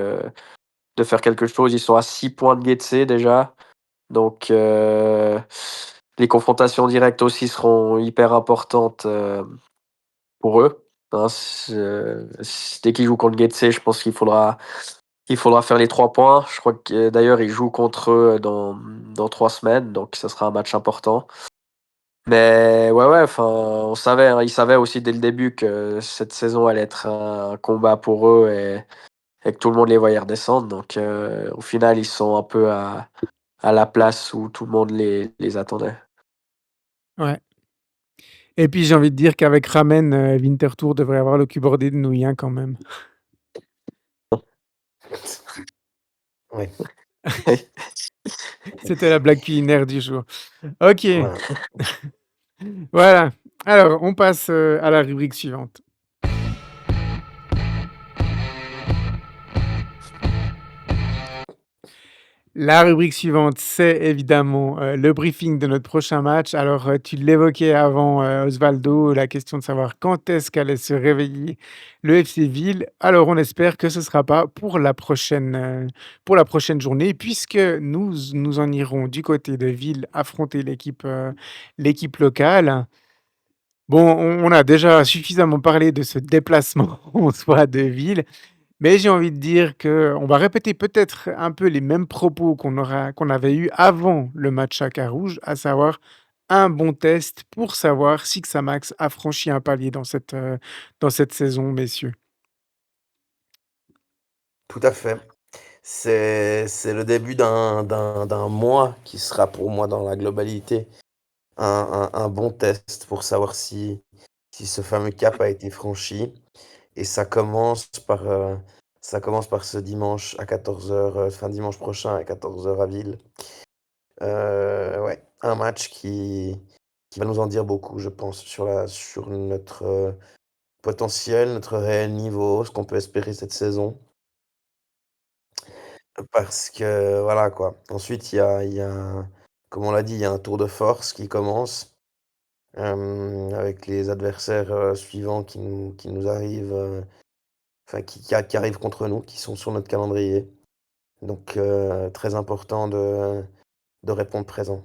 de faire quelque chose. Ils sont à 6 points de Getse déjà, donc les confrontations directes aussi seront hyper importantes, pour eux, hein. Dès qu'ils jouent contre Getse, je pense qu'il faudra faire les 3 points. Je crois que d'ailleurs, ils jouent contre eux dans 3 semaines, donc ça sera un match important. Mais ouais, ouais, enfin, on savait, hein, ils savaient aussi dès le début que cette saison allait être un combat pour eux et que tout le monde les voyait redescendre. Donc au final, ils sont un peu à la place où tout le monde les attendait. Ouais et puis j'ai envie de dire qu'avec Ramen, Winterthur devrait avoir le cul bordé de nouilles, hein, quand même. Ouais. C'était la blague culinaire du jour. OK, Voilà. voilà. Alors on passe, à la rubrique suivante. La rubrique suivante, c'est évidemment, le briefing de notre prochain match. Alors, tu l'évoquais avant, Osvaldo, la question de savoir quand est-ce qu'allait se réveiller le FC Ville. Alors, on espère que ce ne sera pas pour la prochaine journée puisque nous en irons du côté de Ville affronter l'équipe locale. Bon, on a déjà suffisamment parlé de ce déplacement en soi de Ville. Mais j'ai envie de dire qu'on va répéter peut-être un peu les mêmes propos qu'on avait eu avant le match à Carouge, à savoir un bon test pour savoir si Xamax a franchi un palier dans cette saison, messieurs. Tout à fait. C'est le début d'un mois qui sera pour moi dans la globalité un bon test pour savoir si ce fameux cap a été franchi. Et ça commence par ce dimanche à 14 h, fin dimanche prochain à 14 h à Ville. Ouais, un match qui va nous en dire beaucoup, je pense, sur notre potentiel, notre réel niveau, ce qu'on peut espérer cette saison. Parce que voilà quoi. Ensuite, comme on l'a dit, il y a un tour de force qui commence, avec les adversaires, suivants qui nous arrivent, enfin qui arrivent contre nous, qui sont sur notre calendrier. Donc très important de répondre présent.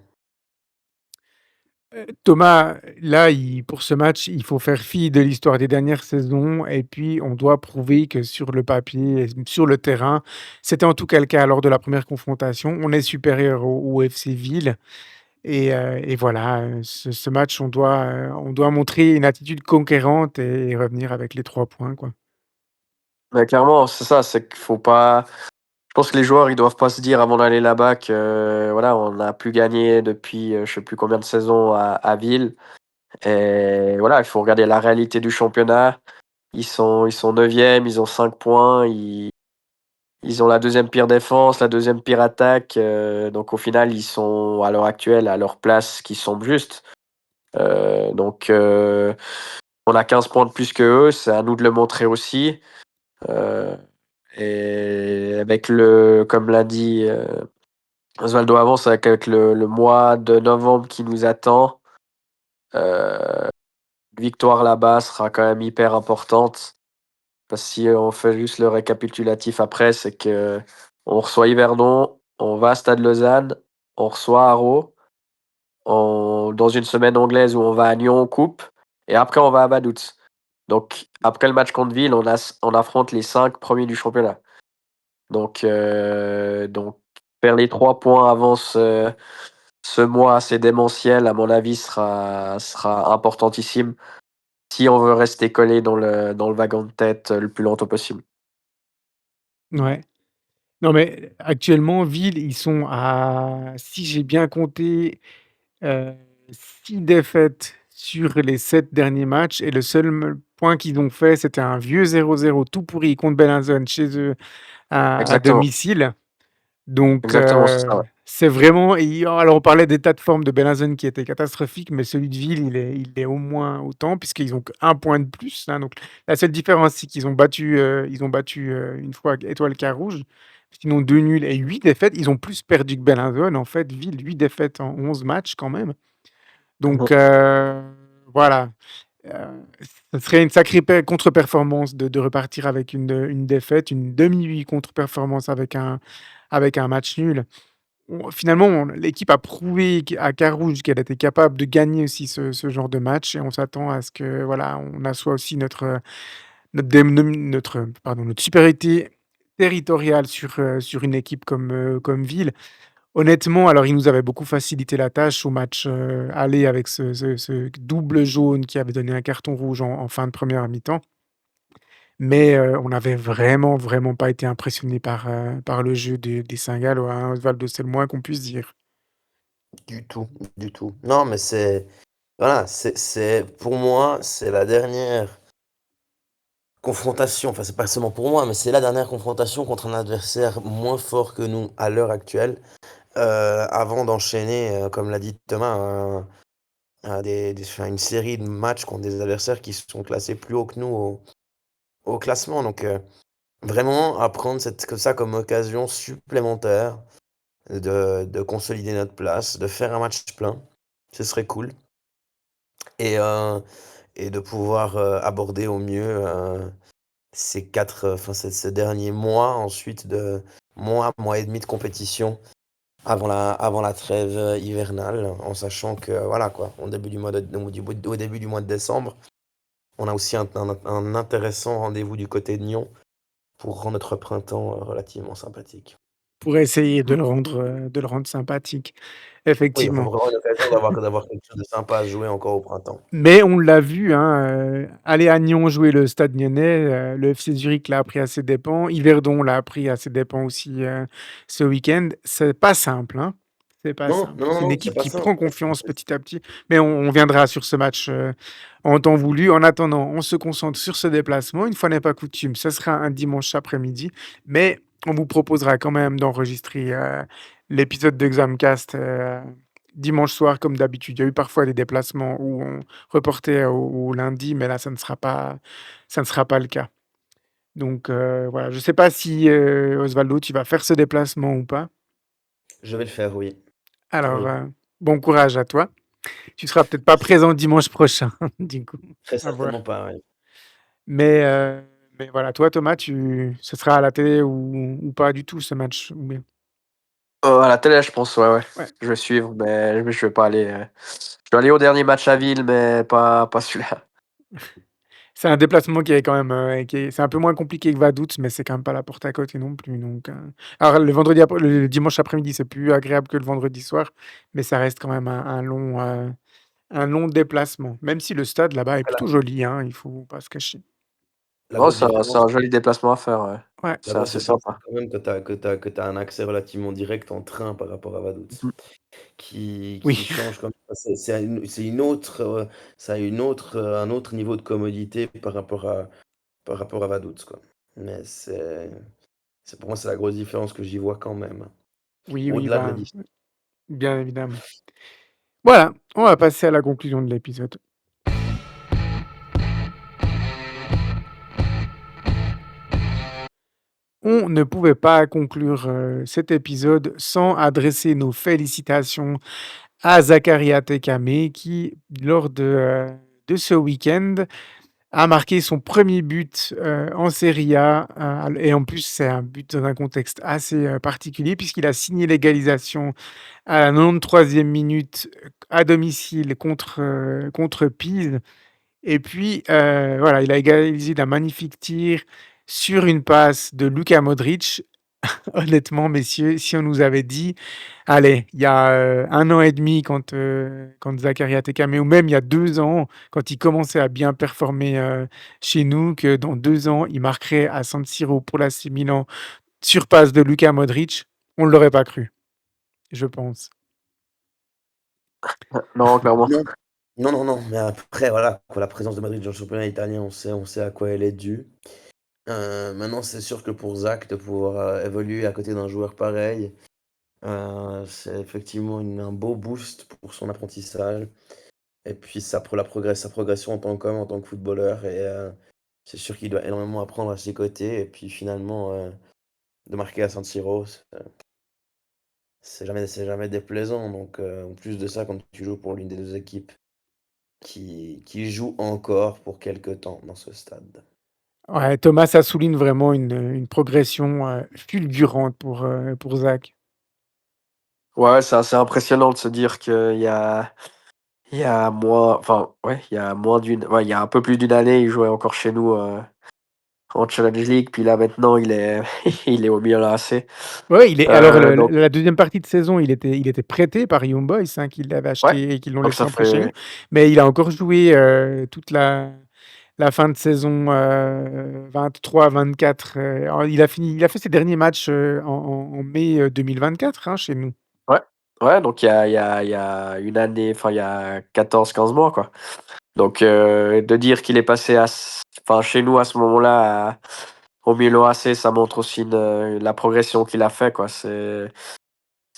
Thomas, là, pour ce match, il faut faire fi de l'histoire des dernières saisons et puis on doit prouver que sur le papier et sur le terrain, c'était en tout cas le cas lors de la première confrontation. On est supérieur au FC Ville. Et voilà, ce match, on doit montrer une attitude conquérante et revenir avec les 3 points, quoi. Mais clairement, c'est ça, c'est qu'il faut pas. Je pense que les joueurs, ils doivent pas se dire avant d'aller là-bas que voilà, on n'a plus gagné depuis je sais plus combien de saisons à Ville. Et voilà, il faut regarder la réalité du championnat. Ils sont 9e, ils ont 5 points, ils ont la deuxième pire défense, la deuxième pire attaque. Donc au final, ils sont à l'heure actuelle à leur place qui semble juste. Donc on a 15 points de plus que eux, c'est à nous de le montrer aussi. Euh, et avec comme l'a dit Osvaldo avant, c'est avec le mois de novembre qui nous attend. Euh, Victoire là-bas sera quand même hyper importante. Parce que si on fait juste le récapitulatif après, c'est que on reçoit Yverdon, on va à Stade Lausanne, on reçoit Haro, dans une semaine anglaise où on va à Nyon en coupe, et après on va à Vaduz. Donc après le match contre Ville, on affronte les 5 premiers du championnat. Donc faire les 3 points avant ce mois assez démentiel, à mon avis, sera importantissime si on veut rester collé dans le wagon de tête le plus longtemps possible. Ouais. Non, mais actuellement, Ville, ils sont à, si j'ai bien compté, heu, 6 défaites sur les 7 derniers matchs et le seul point qu'ils ont fait, c'était un vieux 0-0 tout pourri contre Bellinzone chez eux à Exactement, domicile. Donc, exactement, c'est ça, ouais. c'est vraiment alors on parlait des tas de formes de Bellinzone qui étaient catastrophiques, mais celui de Ville, il est au moins autant puisqu'ils ont qu'1 point de plus, hein, donc la seule différence, c'est qu'ils ont battu, une fois Étoile Carouge. Sinon 2 nuls et 8 défaites. Ils ont plus perdu que Bellinzone en fait, Ville, 8 défaites en 11 matchs quand même. Donc, voilà, heu, ce serait une sacrée contre-performance de repartir avec une défaite, une demi contre-performance avec un match nul. L'équipe a prouvé à Carouge qu'elle était capable de gagner aussi ce genre de match et on s'attend à ce que, voilà, on assoie aussi notre supériorité territoriale sur une équipe comme Ville. Honnêtement, alors ils nous avaient beaucoup facilité la tâche au match, aller avec ce double jaune qui avait donné un carton rouge en fin de première mi-temps. Mais, on n'avait vraiment, vraiment pas été impressionné par le jeu des Cingales, hein, Osvaldo, c'est le moins qu'on puisse dire. Du tout, du tout. Non, mais voilà, pour moi, c'est la dernière confrontation, enfin, c'est pas seulement pour moi, mais c'est la dernière confrontation contre un adversaire moins fort que nous à l'heure actuelle. avant d'enchaîner, comme l'a dit Thomas, une série de matchs contre des adversaires qui sont classés plus haut que nous au classement. Donc, vraiment à prendre ça comme occasion supplémentaire de consolider notre place, de faire un match plein, ce serait cool et heu et de pouvoir, aborder au mieux, ces 4, enfin ce dernier mois ensuite de mois et demi de compétition avant la trêve, hivernale, en sachant que voilà quoi, au début du mois de décembre, on a aussi un intéressant rendez-vous du côté de Nyon pour rendre notre printemps, relativement sympathique. Pour essayer Mmh. de le rendre sympathique, Oui, enfin effectivement. vraiment une occasion d'avoir quelque chose de sympa à jouer encore au printemps. Mais on l'a vu, hein, aller à Nyon jouer le Stade Lyonnais, le FC Zurich l'a appris à ses dépens, Yverdon l'a appris à ses dépens aussi, ce week-end. C'est pas simple, hein, c'est pas Non, simple. non, non, C'est une non, c'est équipe pas qui simple. prend confiance petit à petit, mais on viendra sur ce match, en temps voulu. En attendant, on se concentre sur ce déplacement. Une fois n'est pas coutume, ce sera un dimanche après-midi, mais on vous proposera quand même d'enregistrer, l'épisode de Xamcast, dimanche soir comme d'habitude. Il y a eu parfois des déplacements où on reportait au lundi, mais là, ça ne sera pas le cas. Donc voilà, je ne sais pas si, Osvaldo, tu vas faire ce déplacement ou pas? Je vais le faire, oui. Alors, Oui, bon courage à toi. Tu seras peut-être pas merci. présent dimanche prochain, du coup, Très à voir. certainement pas, oui. Mais mais voilà, toi, Thomas, ce sera à la télé ou pas du tout ce match? Ou bien À la télé, je pense, ouais, ouais. ouais. Je vais suivre, mais je vais pas aller, je vais aller au dernier match à Ville, mais pas celui-là. C'est un déplacement qui est quand même, c'est un peu moins compliqué que Vaduz, mais c'est quand même pas la porte à côté non plus, donc alors le dimanche après-midi, c'est plus agréable que le vendredi soir, mais ça reste quand même un long déplacement, même si le stade là-bas est Après plutôt joli, hein, il faut pas se cacher. la Oh, grosse c'est différence un joli déplacement à faire, ouais. Ouais, la C'est grosse assez différence, c'est sympa. quand même que tu as un accès relativement direct en train par rapport à Vaduz, Mmh. qui oui, change comme ça. C'est une autre, ça a une autre, un autre niveau de commodité par rapport à Vaduz, quoi. Mais c'est pour moi, c'est la grosse différence que j'y vois quand même, oui, oui, au-delà de la bah, distance. bien évidemment. Voilà, on va passer à la conclusion de l'épisode. On ne pouvait pas conclure, cet épisode sans adresser nos félicitations à Zakaria Tekame qui, lors de ce week-end, a marqué son premier but en Serie A. Et en plus, c'est un but dans un contexte assez particulier puisqu'il a signé l'égalisation à la 93e minute à domicile contre Pise. Et puis, voilà, il a égalisé d'un magnifique tir sur une passe de Luka Modric. Honnêtement, messieurs, si on nous avait dit, allez, il y a 1 an et demi quand Zakaria Tekame ou même il y a 2 ans, quand il commençait à bien performer, chez nous, que dans 2 ans, il marquerait à San Siro pour l'AC Milan sur passe de Luka Modric, on ne l'aurait pas cru, je pense. Non, clairement. Non, non, non, non, mais après voilà, quoi, la présence de Madrid dans le championnat italien, on sait à quoi elle est due. Maintenant, c'est sûr que pour Zach, de pouvoir, évoluer à côté d'un joueur pareil, c'est effectivement un beau boost pour son apprentissage et puis sa progression en tant qu'homme, en tant que footballeur et c'est sûr qu'il doit énormément apprendre à ses côtés et puis finalement, de marquer à San Siro, c'est jamais déplaisant donc en plus de ça, quand tu joues pour l'une des 2 équipes qui joue encore pour quelque temps dans ce stade. Ouais, Thomas, ça souligne vraiment une progression, fulgurante pour Zach. Ouais, c'est assez impressionnant de se dire il y a moins enfin, ouais, il y a moins d'une ouais, il y a un peu plus d'une année, il jouait encore chez nous, en Challenge League, puis là, maintenant, il est il est au Milan AC. Ouais, il est alors Donc la 2e partie de saison, il était prêté par Young Boys, hein, qui l'avaient ouais, acheté et qui l'ont donc laissé ça entrer chez nous. fait Mais il a encore joué, toute la fin de saison, 23-24, il a fait ses derniers matchs, en mai, 2024, hein, chez nous. ouais, ouais, donc il y a une année, enfin, il y a 14 15 mois, quoi. Donc de dire qu'il est passé enfin, chez nous à ce moment-là, au Milan AC, ça montre aussi la progression qu'il a fait, quoi.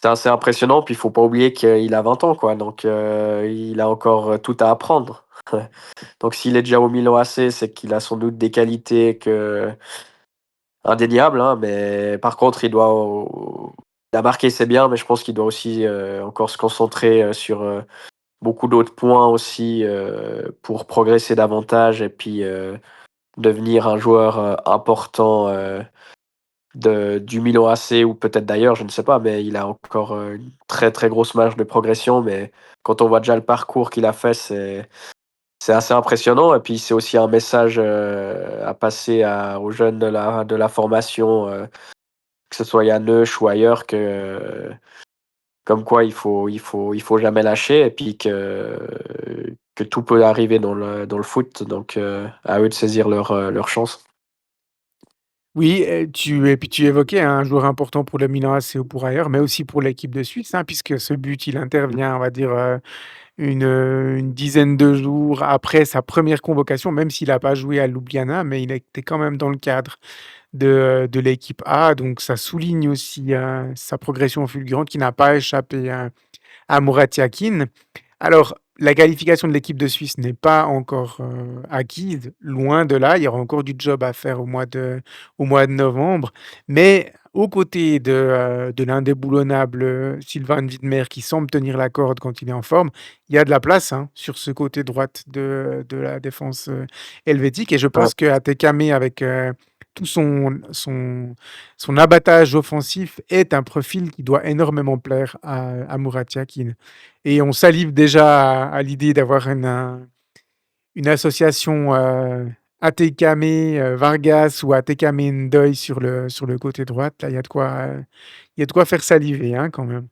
c'est assez impressionnant. Puis il faut pas oublier qu'il a 20 ans, quoi. Donc il a encore tout à apprendre. Donc s'il est déjà au Milan AC, c'est qu'il a sans doute des qualités indéniables, hein. Mais par contre, il a marqué, c'est bien, mais je pense qu'il doit aussi encore se concentrer sur beaucoup d'autres points aussi pour progresser davantage et puis devenir un joueur important du Milan AC ou peut-être d'ailleurs, je ne sais pas, mais il a encore une très très grosse marge de progression. Mais quand on voit déjà le parcours qu'il a fait, c'est assez impressionnant. Et puis c'est aussi un message à passer aux jeunes de la formation, que ce soit à Neuch ou ailleurs, comme quoi il faut jamais lâcher et puis que tout peut arriver dans le foot. Donc à eux de saisir leur chance. Oui, et puis tu évoquais un joueur important pour le Milan AC ou pour ailleurs, mais aussi pour l'équipe de Suisse, hein, puisque ce but, il intervient, on va dire, une dizaine de jours après sa première convocation, même s'il a pas joué à Ljubljana, mais il était quand même dans le cadre de l'équipe A, donc ça souligne aussi, sa progression fulgurante qui n'a pas échappé à Murat Yakin. Alors, la qualification de l'équipe de Suisse n'est pas encore, acquise, loin de là. Il y aura encore du job à faire au mois de novembre. Mais aux côtés de l'indéboulonnable, Sylvain Widmer qui semble tenir la corde quand il est en forme, il y a de la place, hein, sur ce côté droite de la défense, helvétique et je Ouais. pense qu'Atekame avec, tout son abattage offensif est un profil qui doit énormément plaire à Murat Yakin. Et on salive déjà à l'idée d'avoir une association Atekame Vargas ou Atekame Ndoye sur le côté droite. Là, il y a de quoi faire saliver, hein, quand même.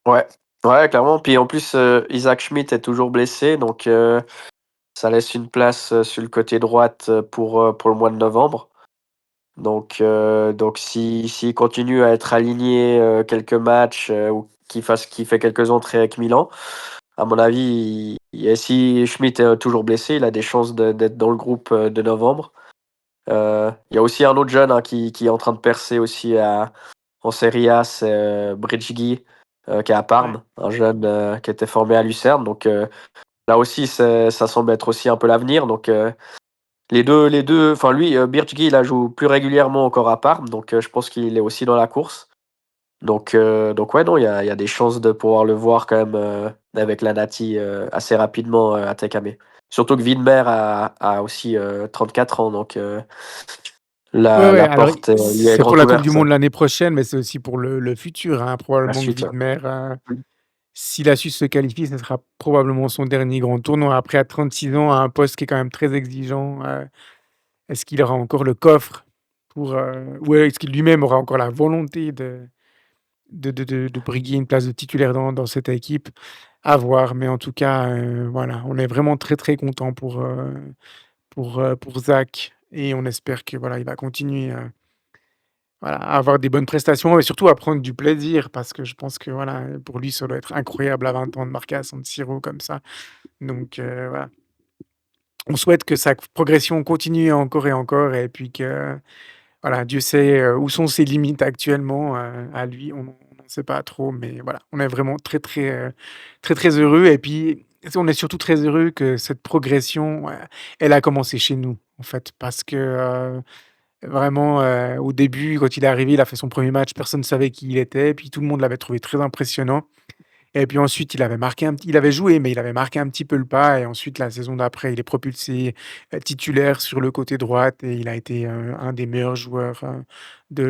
Ouais, ouais, clairement. Puis en plus, Isaac Schmidt est toujours blessé, donc ça laisse une place sur le côté droite pour le mois de novembre. Donc s'il continue à être aligné quelques matchs ou qu'il fait quelques entrées avec Milan, à mon avis, et si Schmidt est toujours blessé, il a des chances d'être dans le groupe de novembre. Il y a aussi un autre jeune, hein, qui est en train de percer aussi en Serie A, c'est Brighi, qui est à Ouais. Parme, un jeune qui était formé à Lucerne. Donc là aussi, ça semble être aussi un peu l'avenir. Donc les deux, enfin lui, Birchgi, il a joué plus régulièrement encore à Parme, donc je pense qu'il est aussi dans la course. Donc ouais, non, il y a des chances de pouvoir le voir quand même avec la Nati assez rapidement à Tekame. Surtout que Widmer a aussi 34 ans, donc Ouais, ouais, la alors porte lui est c'est pour grande la coupe du ouverte, monde l'année prochaine, mais c'est aussi pour le futur, hein. la Probablement que suite. Widmer, Ouais. si la Suisse se qualifie, ce sera probablement son dernier grand tournoi. Après, à 36 ans, à un poste qui est quand même très exigeant, est-ce qu'il aura encore le coffre pour, ou est-ce qu'il lui-même aura encore la volonté de briguer une place de titulaire dans cette équipe? À voir, mais en tout cas, voilà, on est vraiment très, très content pour Zach et on espère que, voilà, il va continuer, voilà, à avoir des bonnes prestations et surtout à prendre du plaisir parce que je pense que, voilà, pour lui, ça doit être incroyable à 20 ans de marquer à San Siro comme ça. Donc, voilà. On souhaite que sa progression continue encore et encore et puis que, voilà, Dieu sait, où sont ses limites actuellement, à lui, on n'en sait pas trop, mais voilà, on est vraiment très, très, très, très heureux et puis on est surtout très heureux que cette progression, elle a commencé chez nous, en fait. Parce que, vraiment, au début, quand il est arrivé, il a fait son premier match, personne ne savait qui il était, puis tout le monde l'avait trouvé très impressionnant et puis ensuite, il avait joué, mais il avait marqué un petit peu le pas et ensuite la saison d'après, il est propulsé, titulaire sur le côté droite et il a été, un des meilleurs joueurs,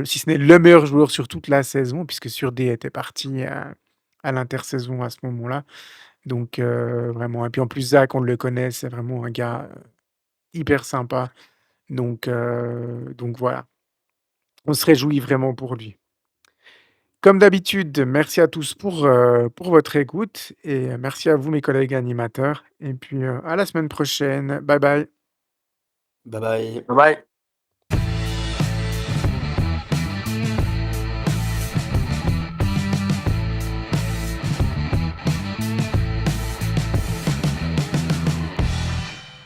si ce n'est le meilleur joueur sur toute la saison puisque Surdé était parti, à l'intersaison à ce moment-là. Donc, vraiment et puis en plus Zach, on le connaît, c'est vraiment un gars, hyper sympa. Donc voilà, on se réjouit vraiment pour lui. Comme d'habitude, merci à tous pour votre écoute et merci à vous mes collègues animateurs et puis, à la semaine prochaine. Bye bye. Bye bye. Bye bye.